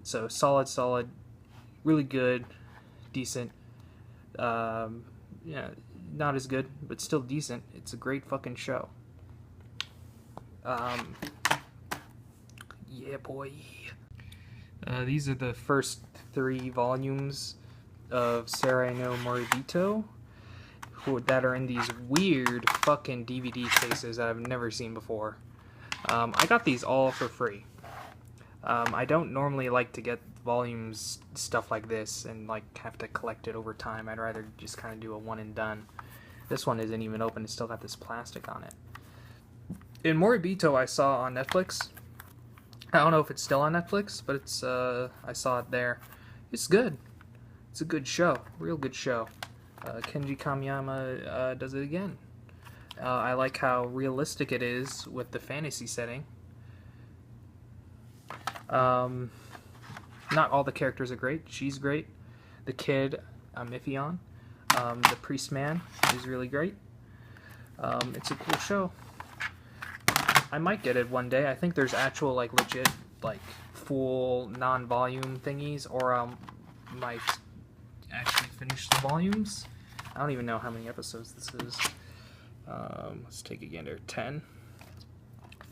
So solid, really good, decent. Yeah, not as good, but still decent. It's a great fucking show. Yeah, boy. These are the first 3 volumes of Sarai no Moribito that are in these weird fucking DVD cases that I've never seen before. I got these all for free. I don't normally like to get volumes, stuff like this, and like have to collect it over time. I'd rather just kind of do a one and done. This one isn't even open. It's still got this plastic on it. In Moribito, I saw on Netflix. I don't know if it's still on Netflix, but it's I saw it there. It's good. It's a good show. Real good show. Kenji Kamiyama does it again. I like how realistic it is with the fantasy setting. Not all the characters are great. She's great. The kid, I'm iffy on. The priest man is really great. It's a cool show. I might get it one day. I think there's actual, like, legit, like, full non-volume thingies, or I might actually finish the volumes. I don't even know how many episodes this is. Let's take a gander. 10?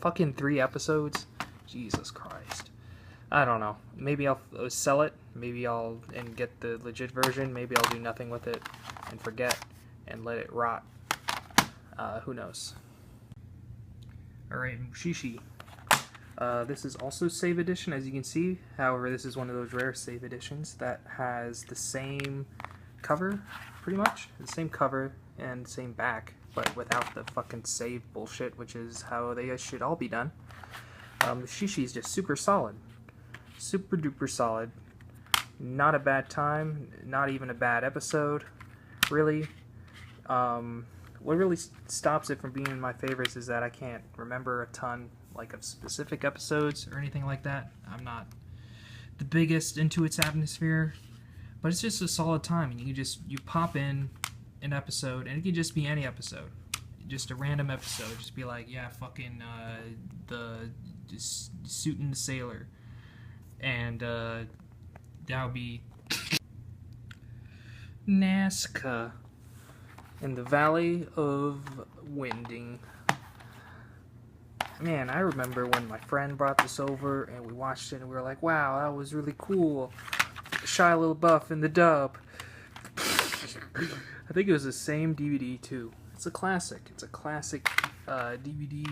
Fucking 3 episodes? Jesus Christ. I don't know. Maybe I'll sell it. Maybe I'll and get the legit version. Maybe I'll do nothing with it and forget and let it rot. Who knows? Alright, Mushishi. This is also save edition, as you can see. However, this is one of those rare save editions that has the same cover, pretty much. The same cover and same back, but without the fucking save bullshit, which is how they should all be done. Mushishi is just super solid. Super duper solid. Not a bad time, not even a bad episode, really. What really stops it from being in my favorites is that I can't remember a ton, like, of specific episodes or anything like that. I'm not the biggest into its atmosphere, but it's just a solid time, and you pop in an episode, and it can just be any episode, just a random episode. Just be like, yeah, fucking the suit and the sailor, and that would be Nazca in the Valley of Winding. Man, I remember when my friend brought this over and we watched it and we were like, wow, that was really cool. Shia LaBeouf in the dub. I think it was the same DVD too. It's a classic. It's a classic DVD.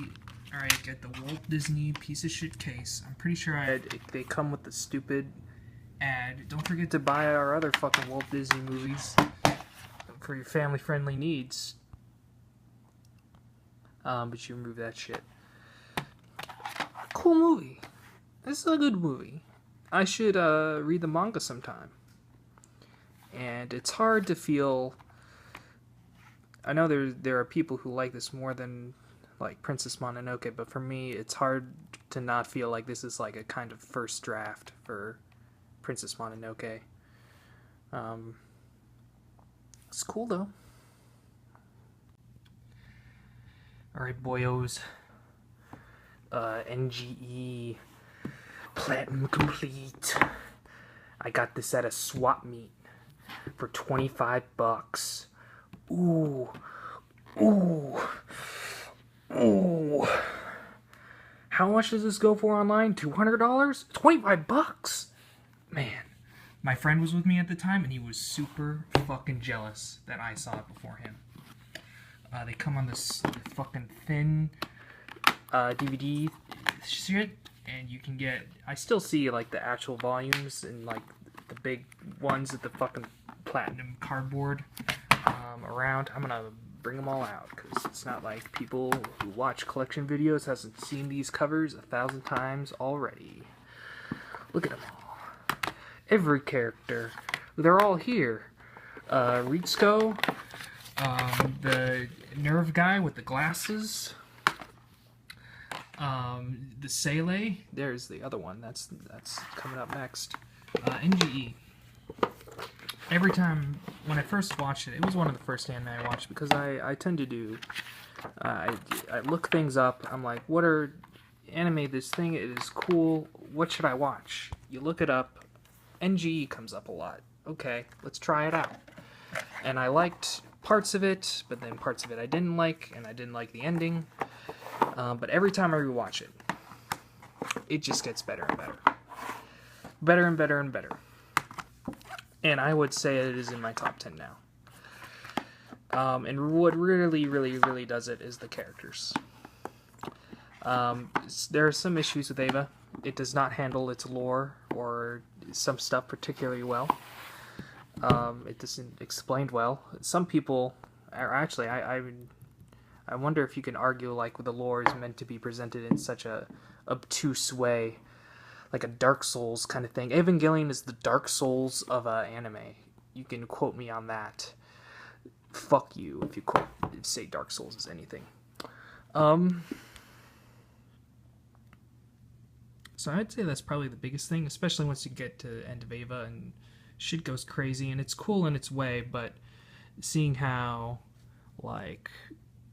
Alright, get the Walt Disney piece of shit case. I'm pretty sure they come with the stupid ad. Don't forget to buy our other fucking Walt Disney movies for your family-friendly needs. But you remove that shit. Cool movie. This is a good movie. I should read the manga sometime. And it's hard to feel... I know there are people who like this more than like Princess Mononoke, but for me it's hard to not feel like this is like a kind of first draft for Princess Mononoke. It's cool though. Alright, boyos. NGE Platinum Complete. I got this at a swap meet for $25. Ooh. Ooh. Ooh. How much does this go for online? $200? $25? Man. My friend was with me at the time and he was super fucking jealous that I saw it before him. They come on this fucking thin DVD shit, and you can get... I still see like the actual volumes and like the big ones with the fucking platinum cardboard around. I'm gonna bring them all out because it's not like people who watch collection videos hasn't seen these covers 1,000 times already. Look at them all. Every character. They're all here. Ritsuko, the nerve guy with the glasses, the Sele. There's the other one. That's coming up next. NGE. Every time when I first watched it, it was one of the first anime I watched because I tend to do. I look things up. I'm like, what are anime? This thing is cool. What should I watch? You look it up. NGE comes up a lot. Okay, let's try it out. And I liked parts of it, but then parts of it I didn't like, and I didn't like the ending. But every time I rewatch it, it just gets better and better. Better and better and better. And I would say it is in my top 10 now. And what really, really, really does it is the characters. There are some issues with Eva. It does not handle its lore or some stuff particularly well. It isn't explained well. Some people are actually, I wonder if you can argue like the lore is meant to be presented in such a obtuse way, like a Dark Souls kind of thing. Evangelion is the Dark Souls of anime. You can quote me on that. Fuck you if you say Dark Souls is anything. So I'd say that's probably the biggest thing, especially once you get to the end of Eva and shit goes crazy, and it's cool in its way, but seeing how, like,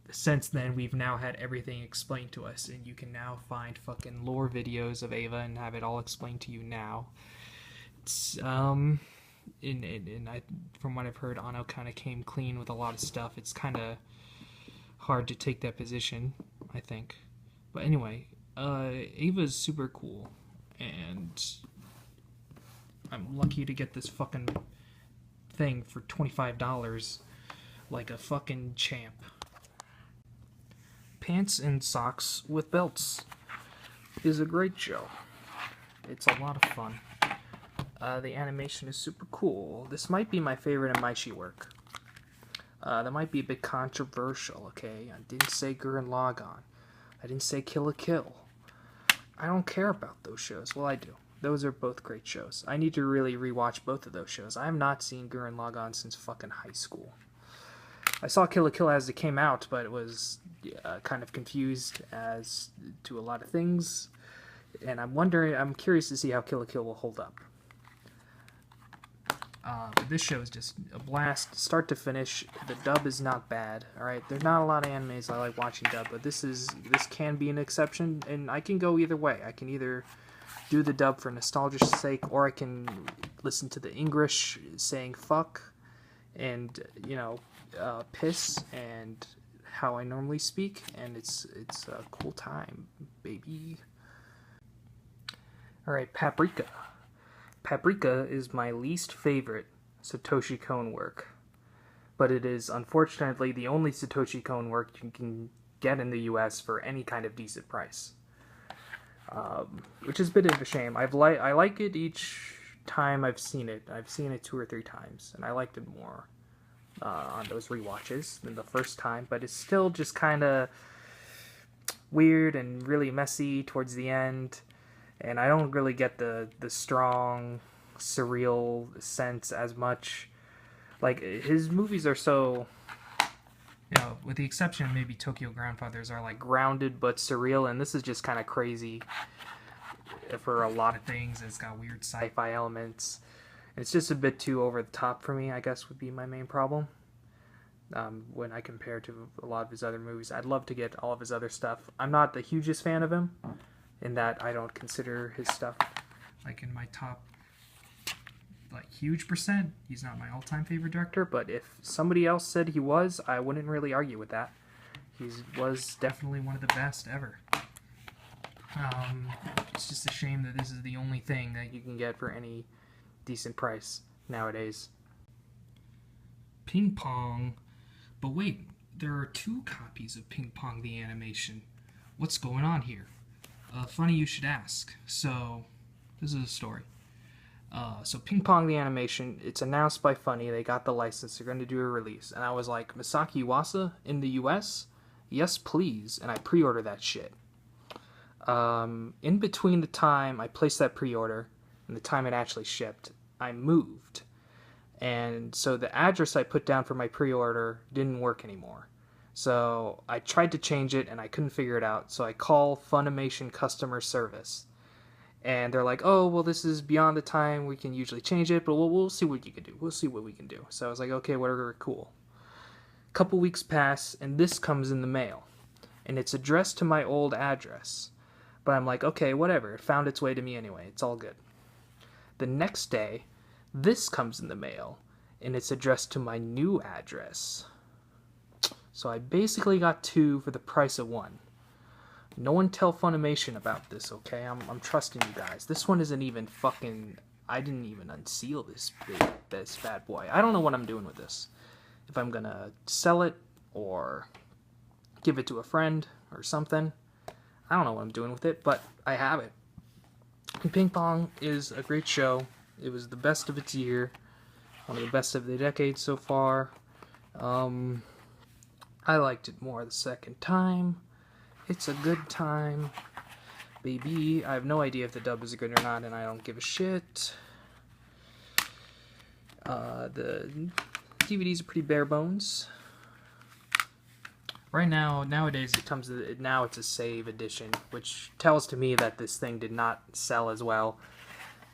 since then we've now had everything explained to us, and you can now find fucking lore videos of Eva and have it all explained to you now. It's, from what I've heard, Anno kind of came clean with a lot of stuff. It's kind of hard to take that position, I think. But anyway, Eva's super cool, and I'm lucky to get this fucking thing for $25 like a fucking champ. Pants and Socks with Belts is a great show. It's a lot of fun. The animation is super cool. This might be my favorite Imaishi work. That might be a bit controversial, okay? I didn't say Gurren Lagann. I didn't say Kill la Kill. I don't care about those shows. Well, I do. Those are both great shows. I need to really rewatch both of those shows. I have not seen Gurren Lagann since fucking high school. I saw Kill la Kill as it came out, but it was kind of confused as to a lot of things. And I'm curious to see how Kill la Kill will hold up. But this show is just a blast, start to finish. The dub is not bad, alright? There's not a lot of animes I like watching dub, but this can be an exception, and I can go either way. I can either do the dub for nostalgia's sake, or I can listen to the English saying fuck, and piss and how I normally speak, and it's a cool time, baby. Alright, Paprika. Paprika is my least favorite Satoshi Kon work, but it is unfortunately the only Satoshi Kon work you can get in the US for any kind of decent price, which is a bit of a shame. I like it each time I've seen it. I've seen it 2 or 3 times, and I liked it more on those rewatches than the first time, but it's still just kind of weird and really messy towards the end, and I don't really get the strong surreal sense as much. Like, his movies are so, with the exception of maybe Tokyo Grandfathers, are like grounded but surreal, and this is just kind of crazy for a lot of things. It's got weird sci-fi elements. It's just a bit too over the top for me, I guess, would be my main problem. When I compare to a lot of his other movies, I'd love to get all of his other stuff. I'm not the hugest fan of him, in that I don't consider his stuff like in my top, like, huge percent. He's not my all-time favorite director, but if somebody else said he was, I wouldn't really argue with that. He was definitely one of the best ever. It's just a shame that this is the only thing that you can get for any decent price nowadays. Ping Pong. But wait, there are 2 copies of Ping Pong the animation. What's going on here? Funny you should ask. So, this is a story. So Ping Pong the animation, it's announced by Funny. They got the license. They're going to do a release. And I was like, Masaki Yuasa in the US? Yes, please. And I pre-ordered that shit. In between the time I placed that pre-order and the time it actually shipped, I moved. And so the address I put down for my pre-order didn't work anymore. So I tried to change it and I couldn't figure it out. So I call Funimation customer service. And they're like, oh, well, this is beyond the time we can usually change it, but we'll see what you can do. We'll see what we can do. So I was like, okay, whatever, cool. A couple weeks pass, and this comes in the mail. And it's addressed to my old address. But I'm like, okay, whatever. It found its way to me anyway. It's all good. The next day, this comes in the mail, and it's addressed to my new address. So I basically got 2 for the price of 1. No one tell Funimation about this, okay? I'm trusting you guys. This one isn't even fucking... I didn't even unseal this bad boy. I don't know what I'm doing with this. If I'm gonna sell it, or give it to a friend, or something. I don't know what I'm doing with it, but I have it. Ping Pong is a great show. It was the best of its year. One of the best of the decade so far. I liked it more the second time. It's a good time. Baby, I have no idea if the dub is good or not, and I don't give a shit. The DVDs are pretty bare bones. Right now, nowadays, now it's a save edition, which tells to me that this thing did not sell as well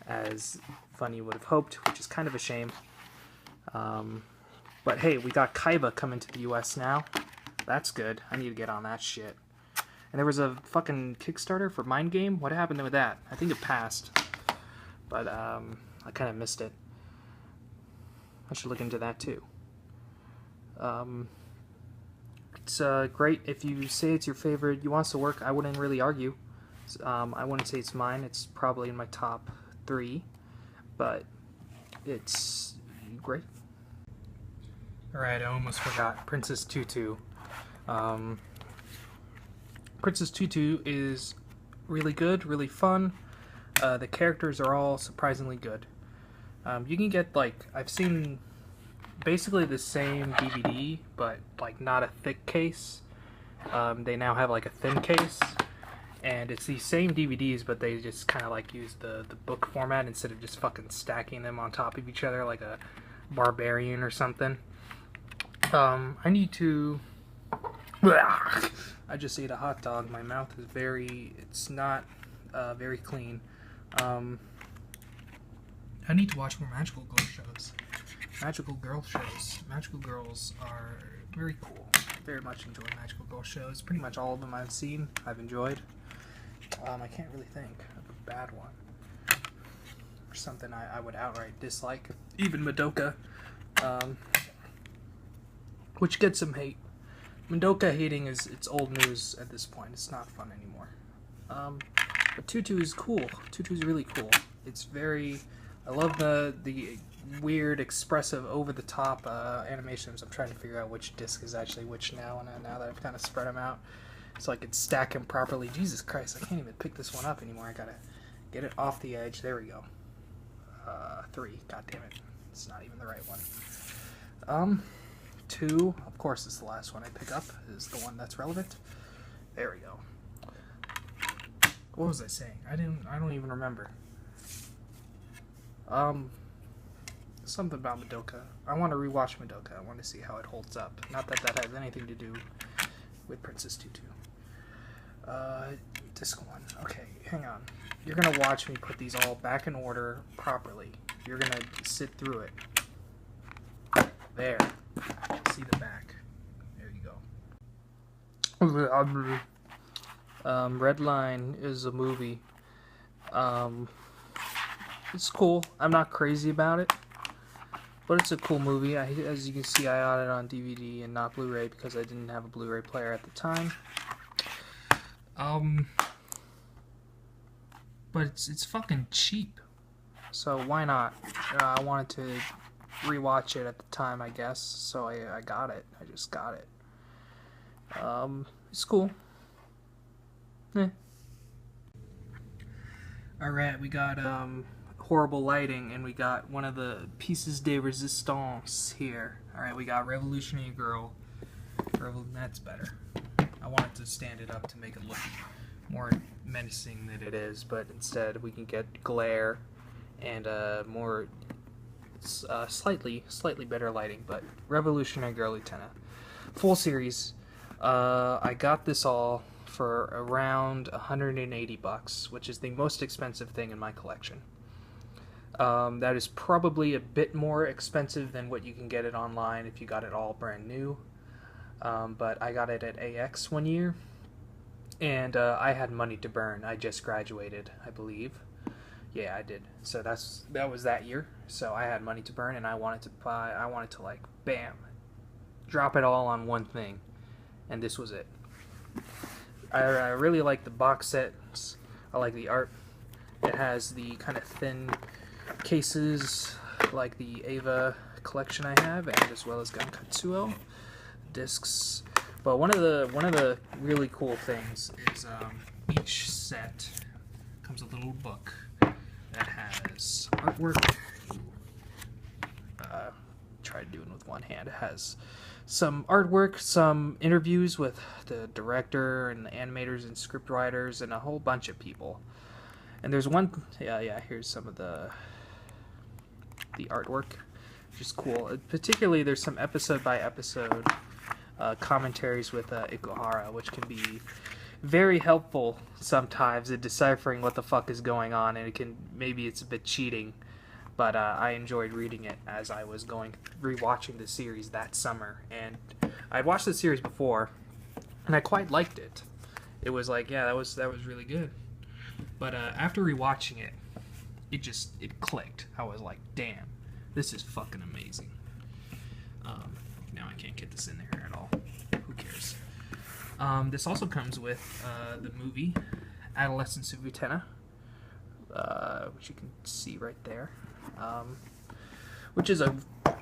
as Funny would have hoped, which is kind of a shame. But hey, we got Kaiba coming to the US now. That's good. I need to get on that shit. And there was a fucking Kickstarter for Mind Game. What happened with that? I think it passed. But, I kind of missed it. I should look into that, too. It's great. If you say it's your favorite Yuasa work, I wouldn't really argue. I wouldn't say it's mine. It's probably in my top 3. But it's great. Alright, I almost forgot. Princess Tutu. Princess Tutu is really good, really fun. The characters are all surprisingly good. You can get, like, I've seen basically the same DVD, but, like, not a thick case. They now have, like, a thin case. And it's these same DVDs, but they just kind of, like, use the book format instead of just fucking stacking them on top of each other like a barbarian or something. I need to... I just ate a hot dog. My mouth is it's not very clean. I need to watch more magical girl shows. Magical girls are very cool. Very much enjoy magical girl shows. Pretty much all of them I've seen, I've enjoyed. I can't really think of a bad one. Or something I would outright dislike. Even Madoka. which gets some hate. Madoka hating it's old news at this point. It's not fun anymore. But Tutu is cool. Tutu is really cool. It's very... I love the weird, expressive, over-the-top animations. I'm trying to figure out which disc is actually which now, and now that I've kind of spread them out, so I can stack them properly. Jesus Christ, I can't even pick this one up anymore. I gotta get it off the edge. There we go. 3. God damn it. It's not even the right one. 2, of course, is the last one I pick up, is the one that's relevant. There we go. What was I saying? I don't even remember. Something about Madoka. I want to rewatch Madoka. I want to see how it holds up. Not that that has anything to do with Princess Tutu. Disc 1. Okay, hang on. You're gonna watch me put these all back in order properly. You're gonna sit through it. There. See the back. There you go. Red Line is a movie. It's cool. I'm not crazy about it, but it's a cool movie. As you can see, I got it on DVD and not Blu-ray because I didn't have a Blu-ray player at the time. But it's fucking cheap, so why not? I wanted to rewatch it at the time, I guess, so I got it. I just got it. It's cool. Alright, we got horrible lighting, and we got one of the pieces de resistance here. Alright, we got Revolutionary Girl. That's better. I wanted to stand it up to make it look more menacing than it is, but instead we can get glare and more slightly better lighting. But Revolutionary Girl Lieutenant, full series. I got this all for around $180, which is the most expensive thing in my collection. That is probably a bit more expensive than what you can get it online if you got it all brand new. But I got it at AX one year, and I had money to burn. I just graduated, I believe. Yeah, I did. So that was that year. So I had money to burn, and I wanted to like, bam, drop it all on one thing, and this was it. I really like the box sets. I like the art. It has the kind of thin cases like the Eva collection I have, and as well as Gankutsuou discs. But one of the really cool things is each set comes a little book that has artwork. Tried doing it with one hand. It has some artwork, some interviews with the director and the animators and script writers and a whole bunch of people. And there's one, here's some of the artwork, which is cool. Particularly, there's some episode by episode commentaries with Ikuhara, which can be very helpful sometimes in deciphering what the fuck is going on, and maybe it's a bit cheating, but I enjoyed reading it as I was rewatching the series that summer. And I'd watched the series before, and I quite liked it. It was like, yeah, that was really good. But after rewatching it, it clicked. I was like, damn, this is fucking amazing. Now I can't get this in there at all. Who cares? This also comes with the movie Adolescence of Utena, which you can see right there, which is a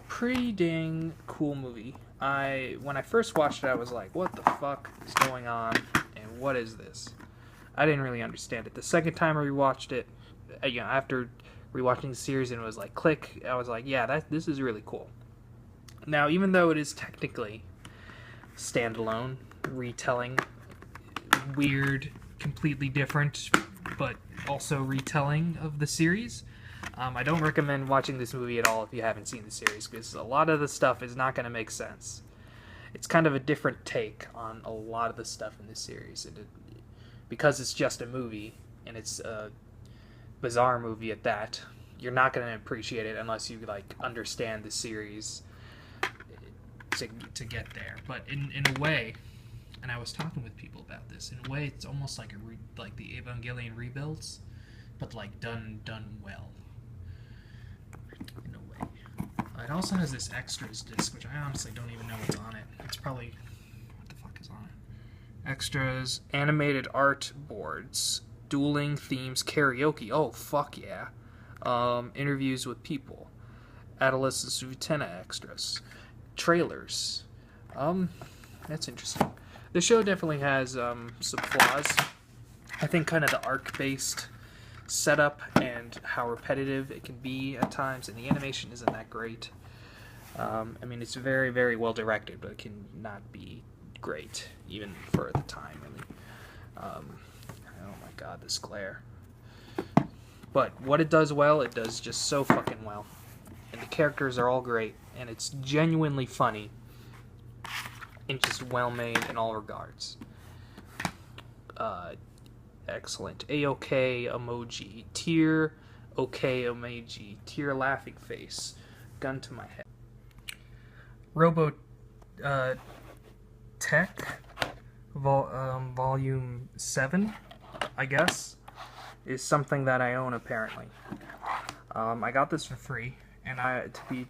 pretty dang cool movie. When I first watched it, I was like, what the fuck is going on, and what is this? I didn't really understand it. The second time I rewatched it, after rewatching the series, and it was like, click, I was like, yeah, this is really cool. Now, even though it is technically standalone, retelling, weird, completely different, but also retelling of the series, I don't recommend watching this movie at all if you haven't seen the series, because a lot of the stuff is not going to make sense. It's kind of a different take on a lot of the stuff in this series. Because it's just a movie, and it's a bizarre movie at that, you're not going to appreciate it unless you understand the series to get there. But in a way, and I was talking with people about this, in a way it's almost like the Evangelion Rebuilds, but done well, in a way. It also has this extras disc, which I honestly don't even know what's on it. It's probably... What the fuck is on it? Extras, animated art boards, dueling themes, karaoke. Oh, fuck yeah. Interviews with people. Adolescence Lieutenant extras. Trailers. That's interesting. The show definitely has some flaws. I think kind of the arc-based setup and how repetitive it can be at times, and the animation isn't that great. I mean, it's very, very well directed, but it can not be great, even for the time. I mean, oh my god, this glare. But what it does well, it does just so fucking well. And the characters are all great, and it's genuinely funny, and just well made in all regards. Excellent. A-OK emoji. Tear OK emoji. Tear laughing face. Gun to my head. Robo Tech Volume 7, I guess, is something that I own apparently. I got this for free, and to be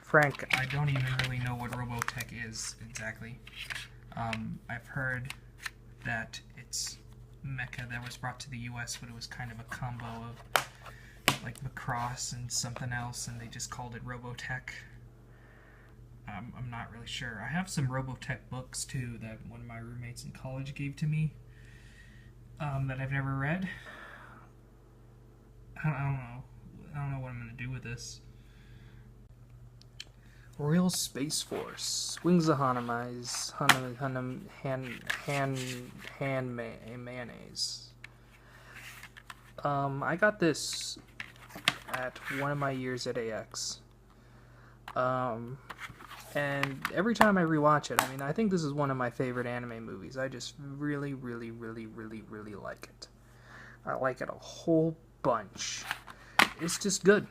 frank, I don't even really know what Robotech is exactly. I've heard that it's mecha that was brought to the US, but it was kind of a combo of like Macross and something else, and they just called it Robotech. I'm not really sure. I have some Robotech books too that one of my roommates in college gave to me that I've never read. I don't know what I'm gonna do with this. Royal Space Force. Wings of Hanamai's hand mayonnaise. I got this at one of my years at AX. And every time I rewatch it, I mean, I think this is one of my favorite anime movies. I just really, really, really, really, really like it. I like it a whole bunch. It's just good.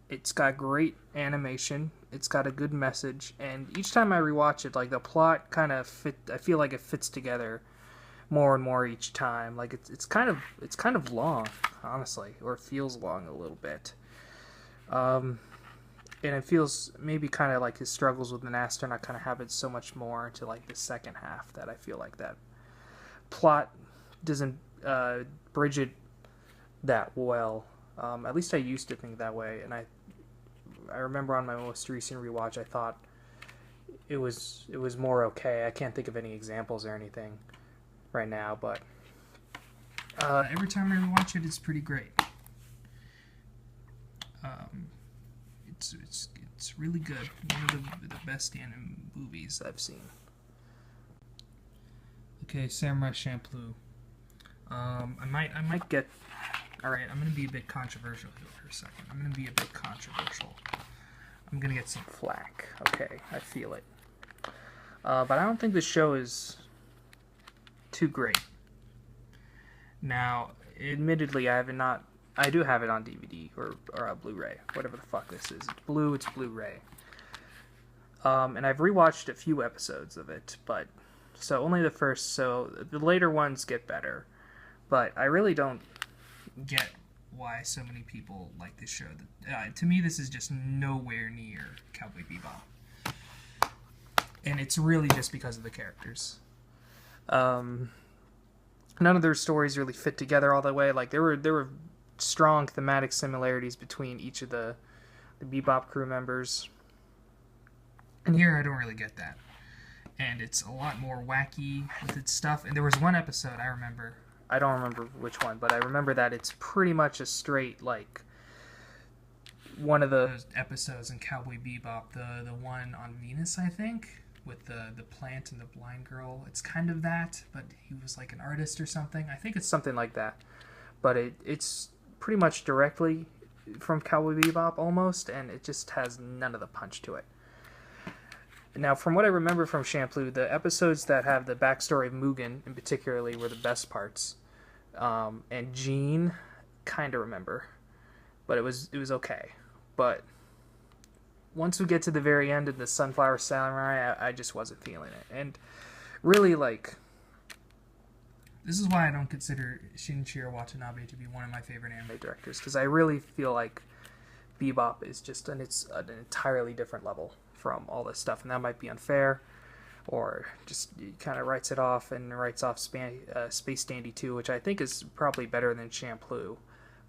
It's got great animation. It's got a good message, and each time I rewatch it, like the plot kind of I feel like it fits together more and more each time. Like it's kind of long, honestly, or it feels long a little bit. And it feels maybe kind of like his struggles with an astronaut kind of happens so much more into like the second half that I feel like that plot doesn't bridge it that well. At least I used to think that way, and I remember on my most recent rewatch I thought it was more okay. I can't think of any examples or anything right now, but every time I rewatch it, it's pretty great. It's really good. One of the best anime movies I've seen. Okay, Samurai Champloo. I might get. All right, I'm gonna be a bit controversial here for a second. I'm gonna be a bit controversial. I'm gonna get some flack. Okay, I feel it. But I don't think this show is too great. Now, admittedly, I do have it on DVD or Blu Ray, whatever the fuck this is. It's Blu Ray. And I've rewatched a few episodes of it, but so only the first. So the later ones get better, but I really don't get why so many people like this show. To me, this is just nowhere near Cowboy Bebop, and it's really just because of the characters. None of their stories really fit together all the way. Like there were strong thematic similarities between each of the Bebop crew members, and here I don't really get that. And it's a lot more wacky with its stuff. And there was one episode I remember. I don't remember which one, but I remember that it's pretty much a straight, like, one of the episodes in Cowboy Bebop, the one on Venus, I think, with the plant and the blind girl. It's kind of that, but he was like an artist or something. I think it's something like that. But it's pretty much directly from Cowboy Bebop, almost, and it just has none of the punch to it. Now, from what I remember from Champloo, the episodes that have the backstory of Mugen, in particularly, were the best parts. And Jean, kind of remember, but it was okay. But once we get to the very end of the Sunflower Samurai, I just wasn't feeling it. And really, like, this is why I don't consider Shinichiro Watanabe to be one of my favorite anime directors, because I really feel like Bebop is just an entirely different level from all this stuff, and that might be unfair, or just kind of writes it off and writes off Space Dandy 2, which I think is probably better than Shampoo,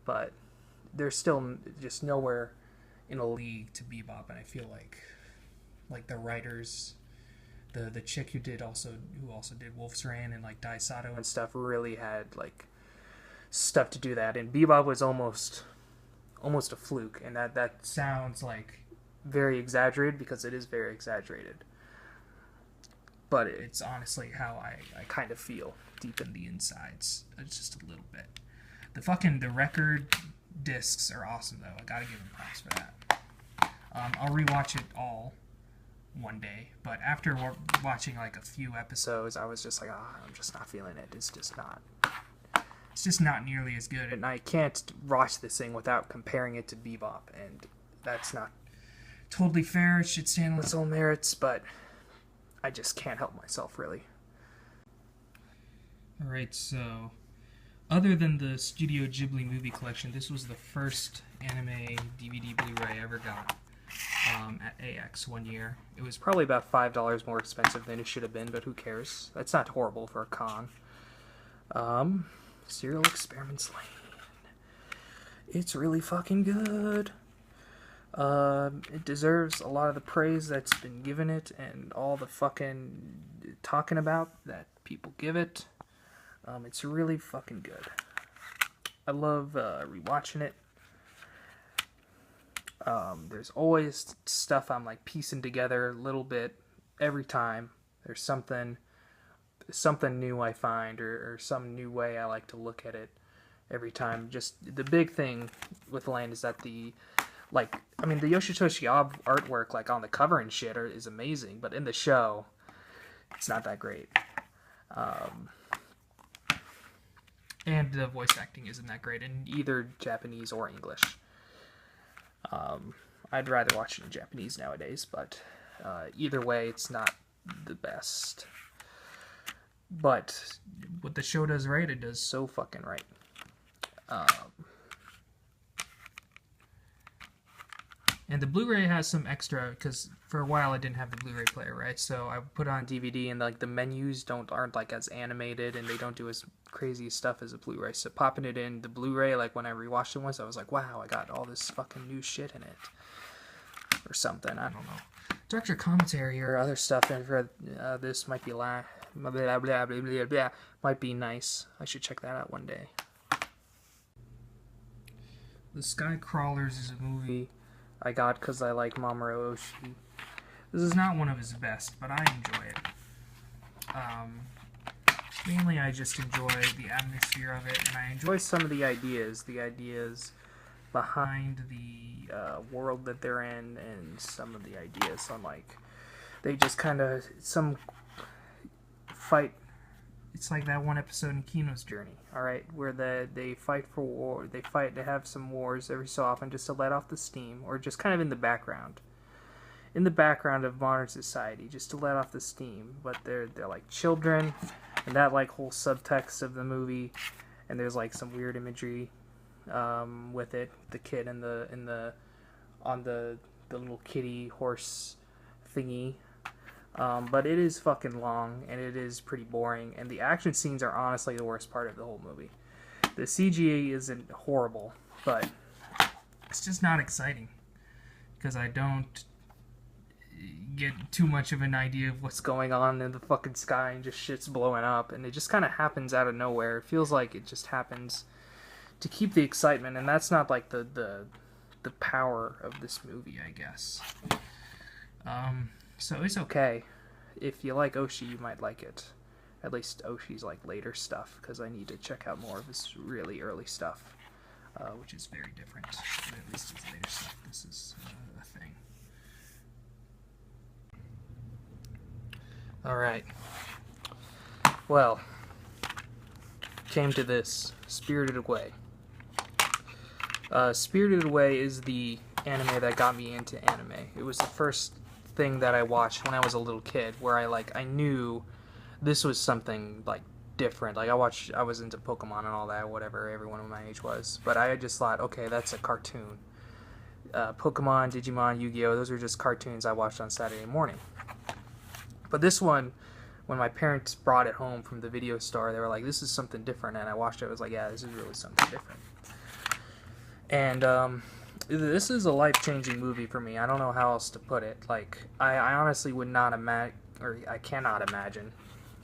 but they're still just nowhere in a league to Bebop, and I feel like the writers, the chick who also did Wolf's Rain and like Daisato and stuff, really had like stuff to do that, and Bebop was almost a fluke, and that sounds like very exaggerated, because it is very exaggerated, but it's honestly how I kind of feel deep in the insides. It's just a little bit. The record discs are awesome, though. I gotta give them props for that. I'll rewatch it all one day, but after watching like a few episodes, I was just like, I'm just not feeling it. It's just not nearly as good, and I can't watch this thing without comparing it to Bebop, and that's not totally fair. It should stand on its own merits, but I just can't help myself, really. Alright, so other than the Studio Ghibli movie collection, this was the first anime DVD Blu-ray I ever got at AX one year. It was probably about $5 more expensive than it should have been, but who cares? That's not horrible for a con. Serial Experiments Lane. It's really fucking good. It deserves a lot of the praise that's been given it, and all the fucking talking about that people give it. It's really fucking good. I love rewatching it. There's always stuff I'm like piecing together a little bit every time. There's something new I find, or some new way I like to look at it every time. Just the big thing with Lane is that the Yoshitoshi artwork, like on the cover and shit, is amazing, but in the show, it's not that great. And the voice acting isn't that great in either Japanese or English. I'd rather watch it in Japanese nowadays, but either way, it's not the best. But what the show does right, it does so fucking right. And the Blu-ray has some extra, because for a while I didn't have the Blu-ray player, right? So I put on DVD, and like the menus aren't like as animated, and they don't do as crazy stuff as a Blu-ray. So popping it in the Blu-ray, like when I rewatched it once, I was like, wow, I got all this fucking new shit in it, or something. I don't know. Director commentary or other stuff, and for this might be blah, blah, blah, blah, blah, blah, might be nice. I should check that out one day. The Sky Crawlers is a movie I got because I like Mamoru Oshii. This is not one of his best, but I enjoy it. Mainly I just enjoy the atmosphere of it, and I enjoy some of the ideas behind the world that they're in, and some of the ideas on, like, they just kind of, some fight. It's like that one episode in Kino's Journey, alright, where they fight for war, they have some wars every so often just to let off the steam, or just kind of in the background of modern society, just to let off the steam, but they're like children, and that like whole subtext of the movie, and there's like some weird imagery with it, the kid on the little kitty horse thingy. But it is fucking long, and it is pretty boring, and the action scenes are honestly the worst part of the whole movie. The CGI isn't horrible, but it's just not exciting, because I don't get too much of an idea of what's going on in the fucking sky, and just shit's blowing up, and it just kind of happens out of nowhere. It feels like it just happens to keep the excitement, and that's not like the power of this movie, I guess. So it's okay. If you like Oshii, you might like it. At least Oshii's like later stuff, because I need to check out more of his really early stuff, which is very different. But at least his later stuff, this is a thing. Alright. Well, came to this. Spirited Away. Spirited Away is the anime that got me into anime. It was the first thing that I watched when I was a little kid, where I knew this was something like different. Like I was into Pokemon and all that, whatever everyone my age was, but I just thought, okay, that's a cartoon. Pokemon, Digimon, Yu-Gi-Oh! Those are just cartoons I watched on Saturday morning. But this one, when my parents brought it home from the video store, they were like, this is something different, and I watched it, I was like, yeah, this is really something different. And, this is a life-changing movie for me. I don't know how else to put it. Like, I honestly would not imagine, or I cannot imagine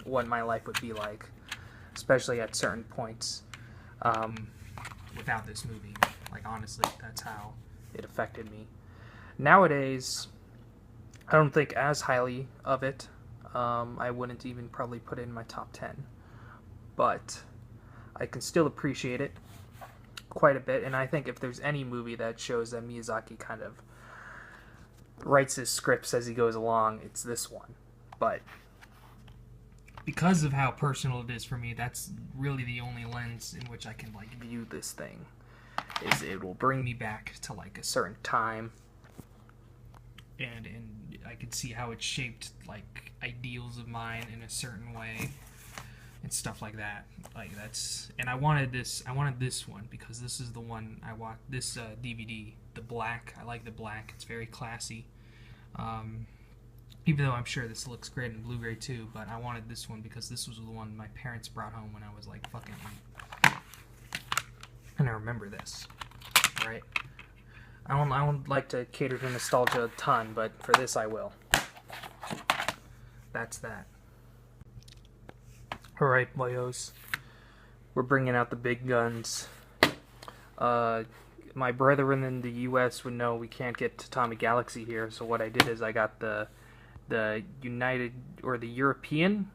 what my life would be like, especially at certain points, without this movie. Like, honestly, that's how it affected me. Nowadays, I don't think as highly of it. I wouldn't even probably put it in my top 10. But I can still appreciate it quite a bit, and I think if there's any movie that shows that Miyazaki kind of writes his scripts as he goes along, it's this one. But because of how personal it is for me, that's really the only lens in which I can like view this thing. Is it will bring me back to like a certain time, and I could see how it shaped like ideals of mine in a certain way and stuff like that. Like that's, and I wanted this one because this is the one I watched. This DVD, the black. I like the black. It's very classy. Even though I'm sure this looks great in Blu-ray too, but I wanted this one because this was the one my parents brought home when I was like fucking 8. And I remember this, right? I don't like to cater to nostalgia a ton, but for this I will. That's that. Alright, boyos. We're bringing out the big guns. My brethren in the US would know we can't get Tatami Galaxy here, so what I did is I got the United, or the European,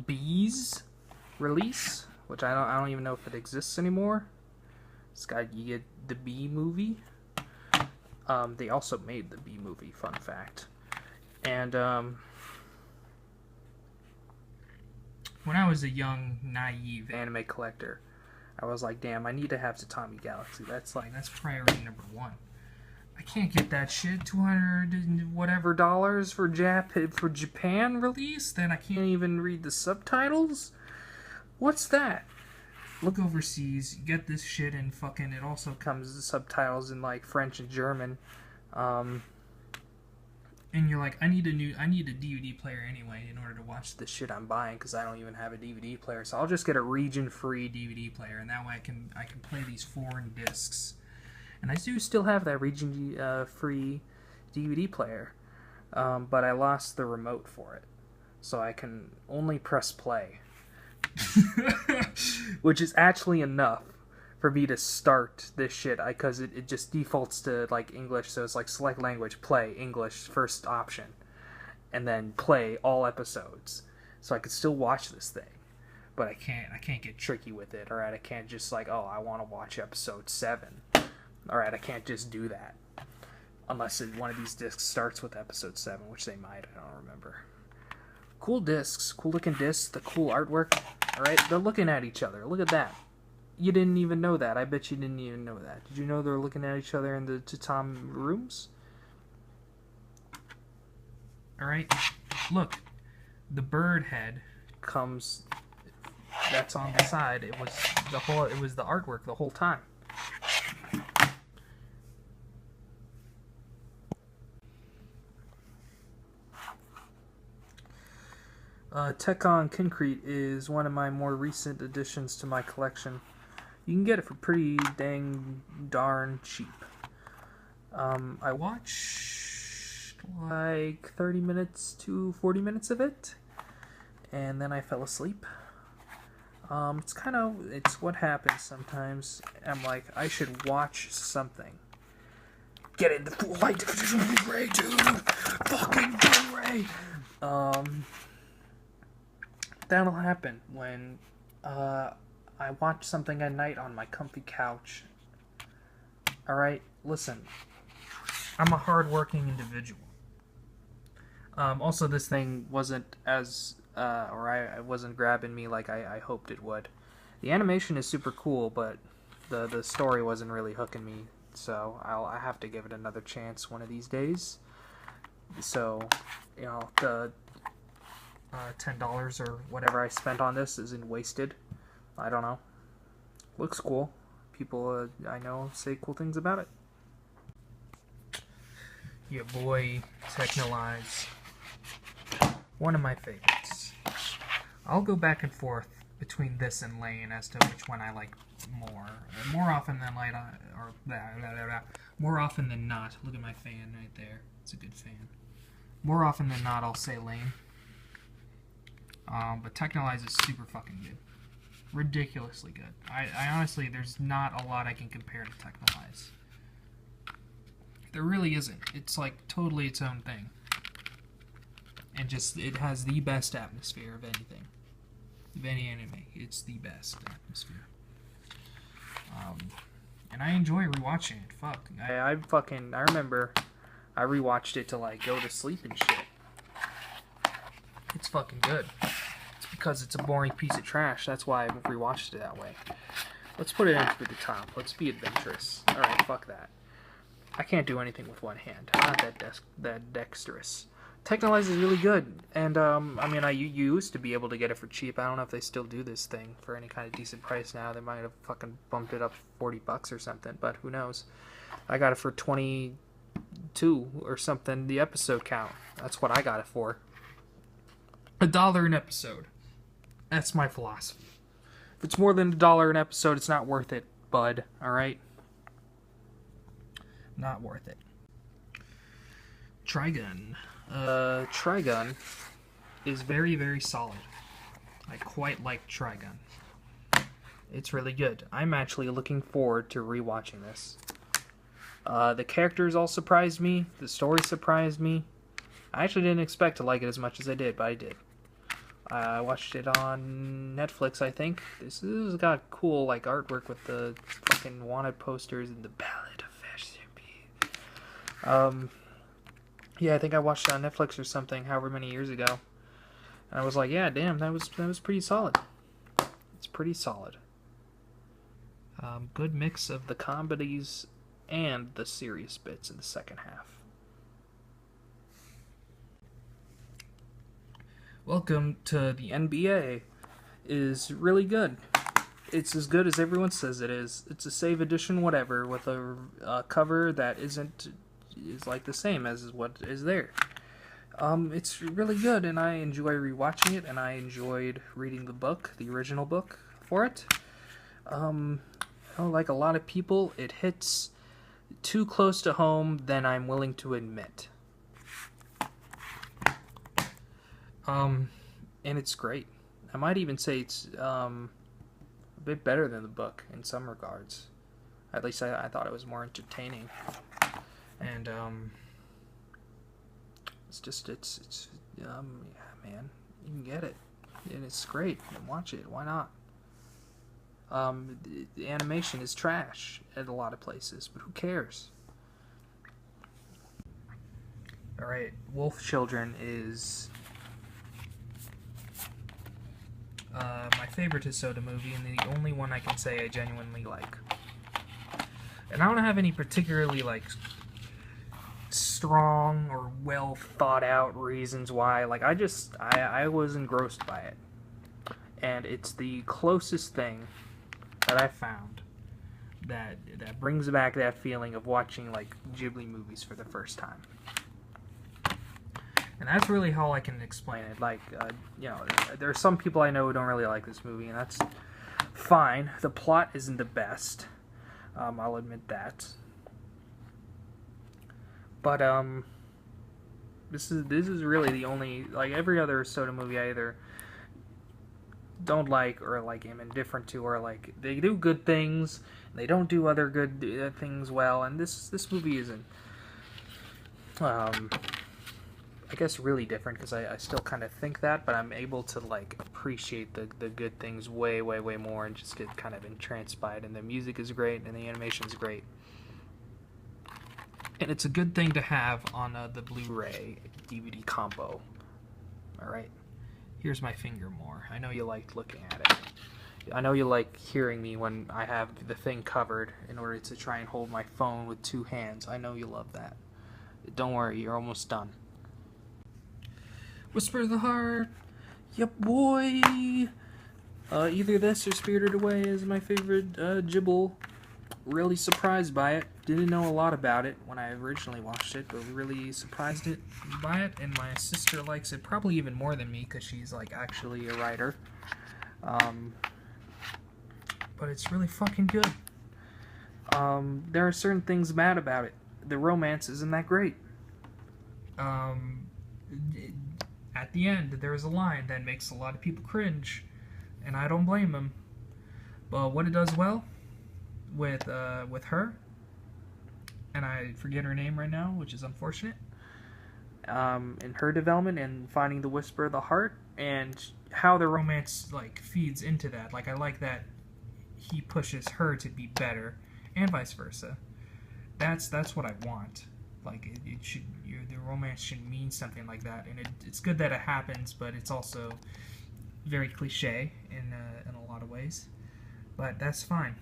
Bees release, which I don't even know if it exists anymore. It's got, you get the Bee movie. They also made the Bee movie, fun fact. And when I was a young, naive anime collector, I was like, damn, I need to have Tatami Galaxy. That's priority number 1. I can't get that shit, $200 whatever dollars for Japan release, then I can't even read the subtitles? What's that? Look overseas, you get this shit and fucking, it also comes with subtitles in like French and German. And you're like, I need a DVD player anyway in order to watch the shit I'm buying, because I don't even have a DVD player. So I'll just get a region-free DVD player, and that way I can play these foreign discs. And I do still have that region-free DVD player, but I lost the remote for it, so I can only press play, which is actually enough for me to start this shit, because it just defaults to like English, so it's like select language, play English, first option, and then play all episodes. So I could still watch this thing, but I can't get tricky with it. Alright, I can't just like, oh, I want to watch episode 7. Alright, I can't just do that unless one of these discs starts with episode 7, which they might, I don't remember. Cool discs, cool looking discs, the cool artwork. Alright, they're looking at each other. Look at that. You didn't even know that. I bet you didn't even know that. Did you know they're looking at each other in the tatami rooms? Alright, look. The bird head comes, that's on the side. It was the artwork the whole time. Tekkon Kinkreet is one of my more recent additions to my collection. You can get it for pretty darn cheap. I watched like 30 minutes to 40 minutes of it, and then I fell asleep. It's what happens sometimes. I'm like, I should watch something. Get it in the full high definition Blu-ray, dude! Fucking Blu-ray! That'll happen when, I watch something at night on my comfy couch. Alright, listen. I'm a hard-working individual. Also, this thing wasn't as, it wasn't grabbing me like I hoped it would. The animation is super cool, but the story wasn't really hooking me, so I have to give it another chance one of these days. So, you know, the $10 or whatever I spent on this isn't wasted. I don't know. Looks cool. People I know say cool things about it. Your boy Technolize. One of my favorites. I'll go back and forth between this and Lane as to which one I like more. More often than more often than not. Look at my fan right there. It's a good fan. More often than not, I'll say Lane. But Technolize is super fucking good. Ridiculously good. I honestly, there's not a lot I can compare to Technolize. There really isn't. It's like totally its own thing. And just, it has the best atmosphere of anything. Of any anime. It's the best atmosphere. And I enjoy rewatching it. Fuck. I remember I rewatched it to like go to sleep and shit. It's fucking good. It's because it's a boring piece of trash. That's why I rewatched it that way. Let's put it into the top. Let's be adventurous. Alright, fuck that. I can't do anything with one hand. I'm not that dexterous. Technolize is really good, and I mean, you used to be able to get it for cheap. I don't know if they still do this thing for any kind of decent price now. They might have fucking bumped it up $40 or something, but who knows? I got it for 22 or something. The episode count. That's what I got it for. $1 an episode. That's my philosophy. If it's more than $1 an episode, it's not worth it, bud. All right. Not worth it. Trigun. Trigun is very, very solid. I quite like Trigun. It's really good. I'm actually looking forward to rewatching this. The characters all surprised me. The story surprised me. I actually didn't expect to like it as much as I did, but I did. I watched it on Netflix, I think. This has got cool like artwork with the fucking wanted posters and the Ballad of Vashti. Yeah, I think I watched it on Netflix or something, however many years ago. And I was like, yeah, damn, that was pretty solid. It's pretty solid. Good mix of the comedies and the serious bits in the second half. Welcome to the NBA is really good. It's as good as everyone says it is. It's a save edition whatever with a cover that is like the same as what is there. It's really good, and I enjoy rewatching it, and I enjoyed reading the book, the original book for it. Like a lot of people, it hits too close to home than I'm willing to admit. And it's great. I might even say it's a bit better than the book in some regards. At least I thought it was more entertaining. And yeah, man, you can get it, and it's great. And watch it. Why not? The animation is trash at a lot of places, but who cares? All right, Wolf Children is my favorite Hosoda movie, and the only one I can say I genuinely like. And I don't have any particularly like strong or well thought out reasons why. Like I was engrossed by it, and it's the closest thing that I found that brings back that feeling of watching like Ghibli movies for the first time. And that's really how I can explain it. Like, there are some people I know who don't really like this movie, and that's fine. The plot isn't the best. I'll admit that. But this is really the only, like every other Hosoda movie I either don't like or like am indifferent to, or like they do good things and they don't do other good things well. And this movie isn't. I guess really different because I still kind of think that, but I'm able to like appreciate the good things way more and just get kind of entranced by it. And the music is great and the animation is great. And it's a good thing to have on the Blu Ray DVD combo. Alright, here's my finger more. I know you liked looking at it. I know you like hearing me when I have the thing covered in order to try and hold my phone with two hands. I know you love that. Don't worry, you're almost done. Whisper of the Heart. Yep, boy. Either this or Spirited Away is my favorite Ghibli really surprised by it. Didn't know a lot about it when I originally watched it, but really surprised by it. And my sister likes it probably even more than me because she's like actually a writer. But it's really fucking good. There are certain things bad about it. The romance isn't that great. At the end, there is a line that makes a lot of people cringe, and I don't blame them. But what it does well with her, and I forget her name right now, which is unfortunate, in her development and finding the whisper of the heart, and how the romance like feeds into that. Like I like that he pushes her to be better, and vice versa. That's what I want. Like it should, the romance should mean something like that, and it's good that it happens, but it's also very cliche in a lot of ways. But that's fine.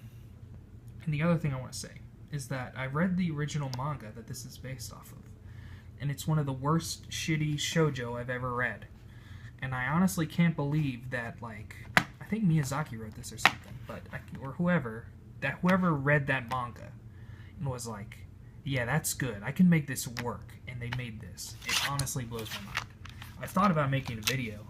And the other thing I want to say is that I read the original manga that this is based off of, and it's one of the worst shitty shoujo I've ever read. And I honestly can't believe that, like, I think Miyazaki wrote this or something, or whoever read that manga and was like, yeah, that's good, I can make this work, and they made this. It honestly blows my mind. I've thought about making a video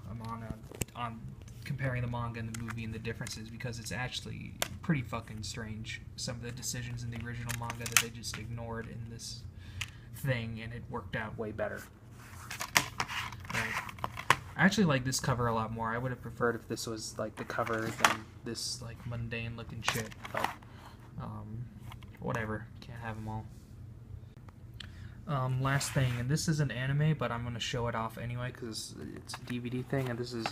on comparing the manga and the movie and the differences, because it's actually pretty fucking strange, some of the decisions in the original manga that they just ignored in this thing, and it worked out way better. Right. I actually like this cover a lot more. I would have preferred if this was like the cover than this like mundane looking shit, but whatever, can't have them all. Last thing, and this is an anime, but I'm going to show it off anyway because it's a DVD thing, and this is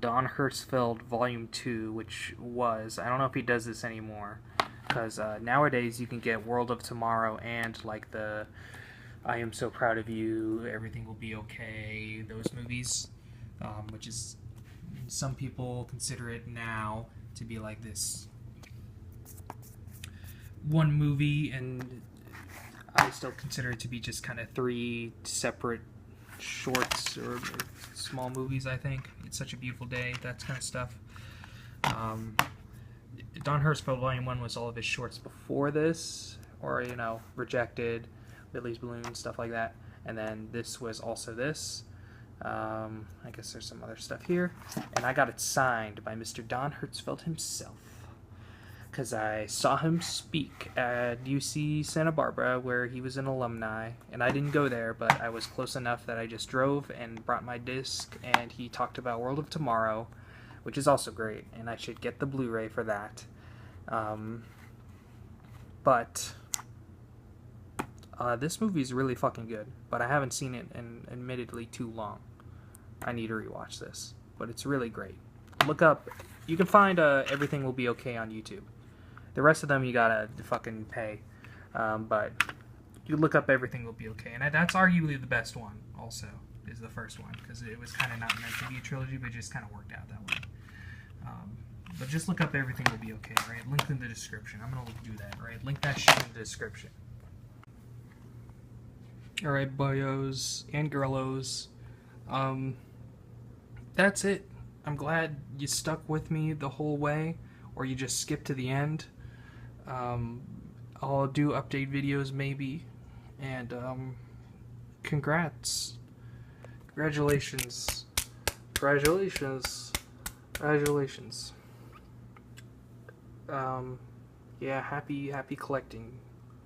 Don Hertzfeldt Volume 2, which was, I don't know if he does this anymore, because nowadays you can get World of Tomorrow and like the I Am So Proud of You, Everything Will Be Okay, those movies, which is, some people consider it now to be like this one movie, and I still consider it to be just kind of 3 separate shorts or small movies, I think. It's Such a Beautiful Day, that kind of stuff. Don Hertzfeldt Volume 1 was all of his shorts before this, or, you know, Rejected, Billy's Balloon, stuff like that. And then this was also this. I guess there's some other stuff here. And I got it signed by Mr. Don Hertzfeldt himself, because I saw him speak at UC Santa Barbara, where he was an alumni, and I didn't go there, but I was close enough that I just drove and brought my disc, and he talked about World of Tomorrow, which is also great, and I should get the Blu-ray for that. This movie is really fucking good, but I haven't seen it in admittedly too long. I need to rewatch this, but it's really great. Look up, you can find Everything Will Be Okay on YouTube. The rest of them you gotta fucking pay, but you look up Everything Will Be Okay, and that's arguably the best one. Also, is the first one, because it was kind of not meant to be a trilogy, but it just kind of worked out that way. But just look up Everything Will Be Okay, right? Link in the description. I'm gonna do that, right? Link that shit in the description. All right, boyos and girlos. That's it. I'm glad you stuck with me the whole way, or you just skipped to the end. I'll do update videos maybe, and congrats. Congratulations. Yeah, happy collecting.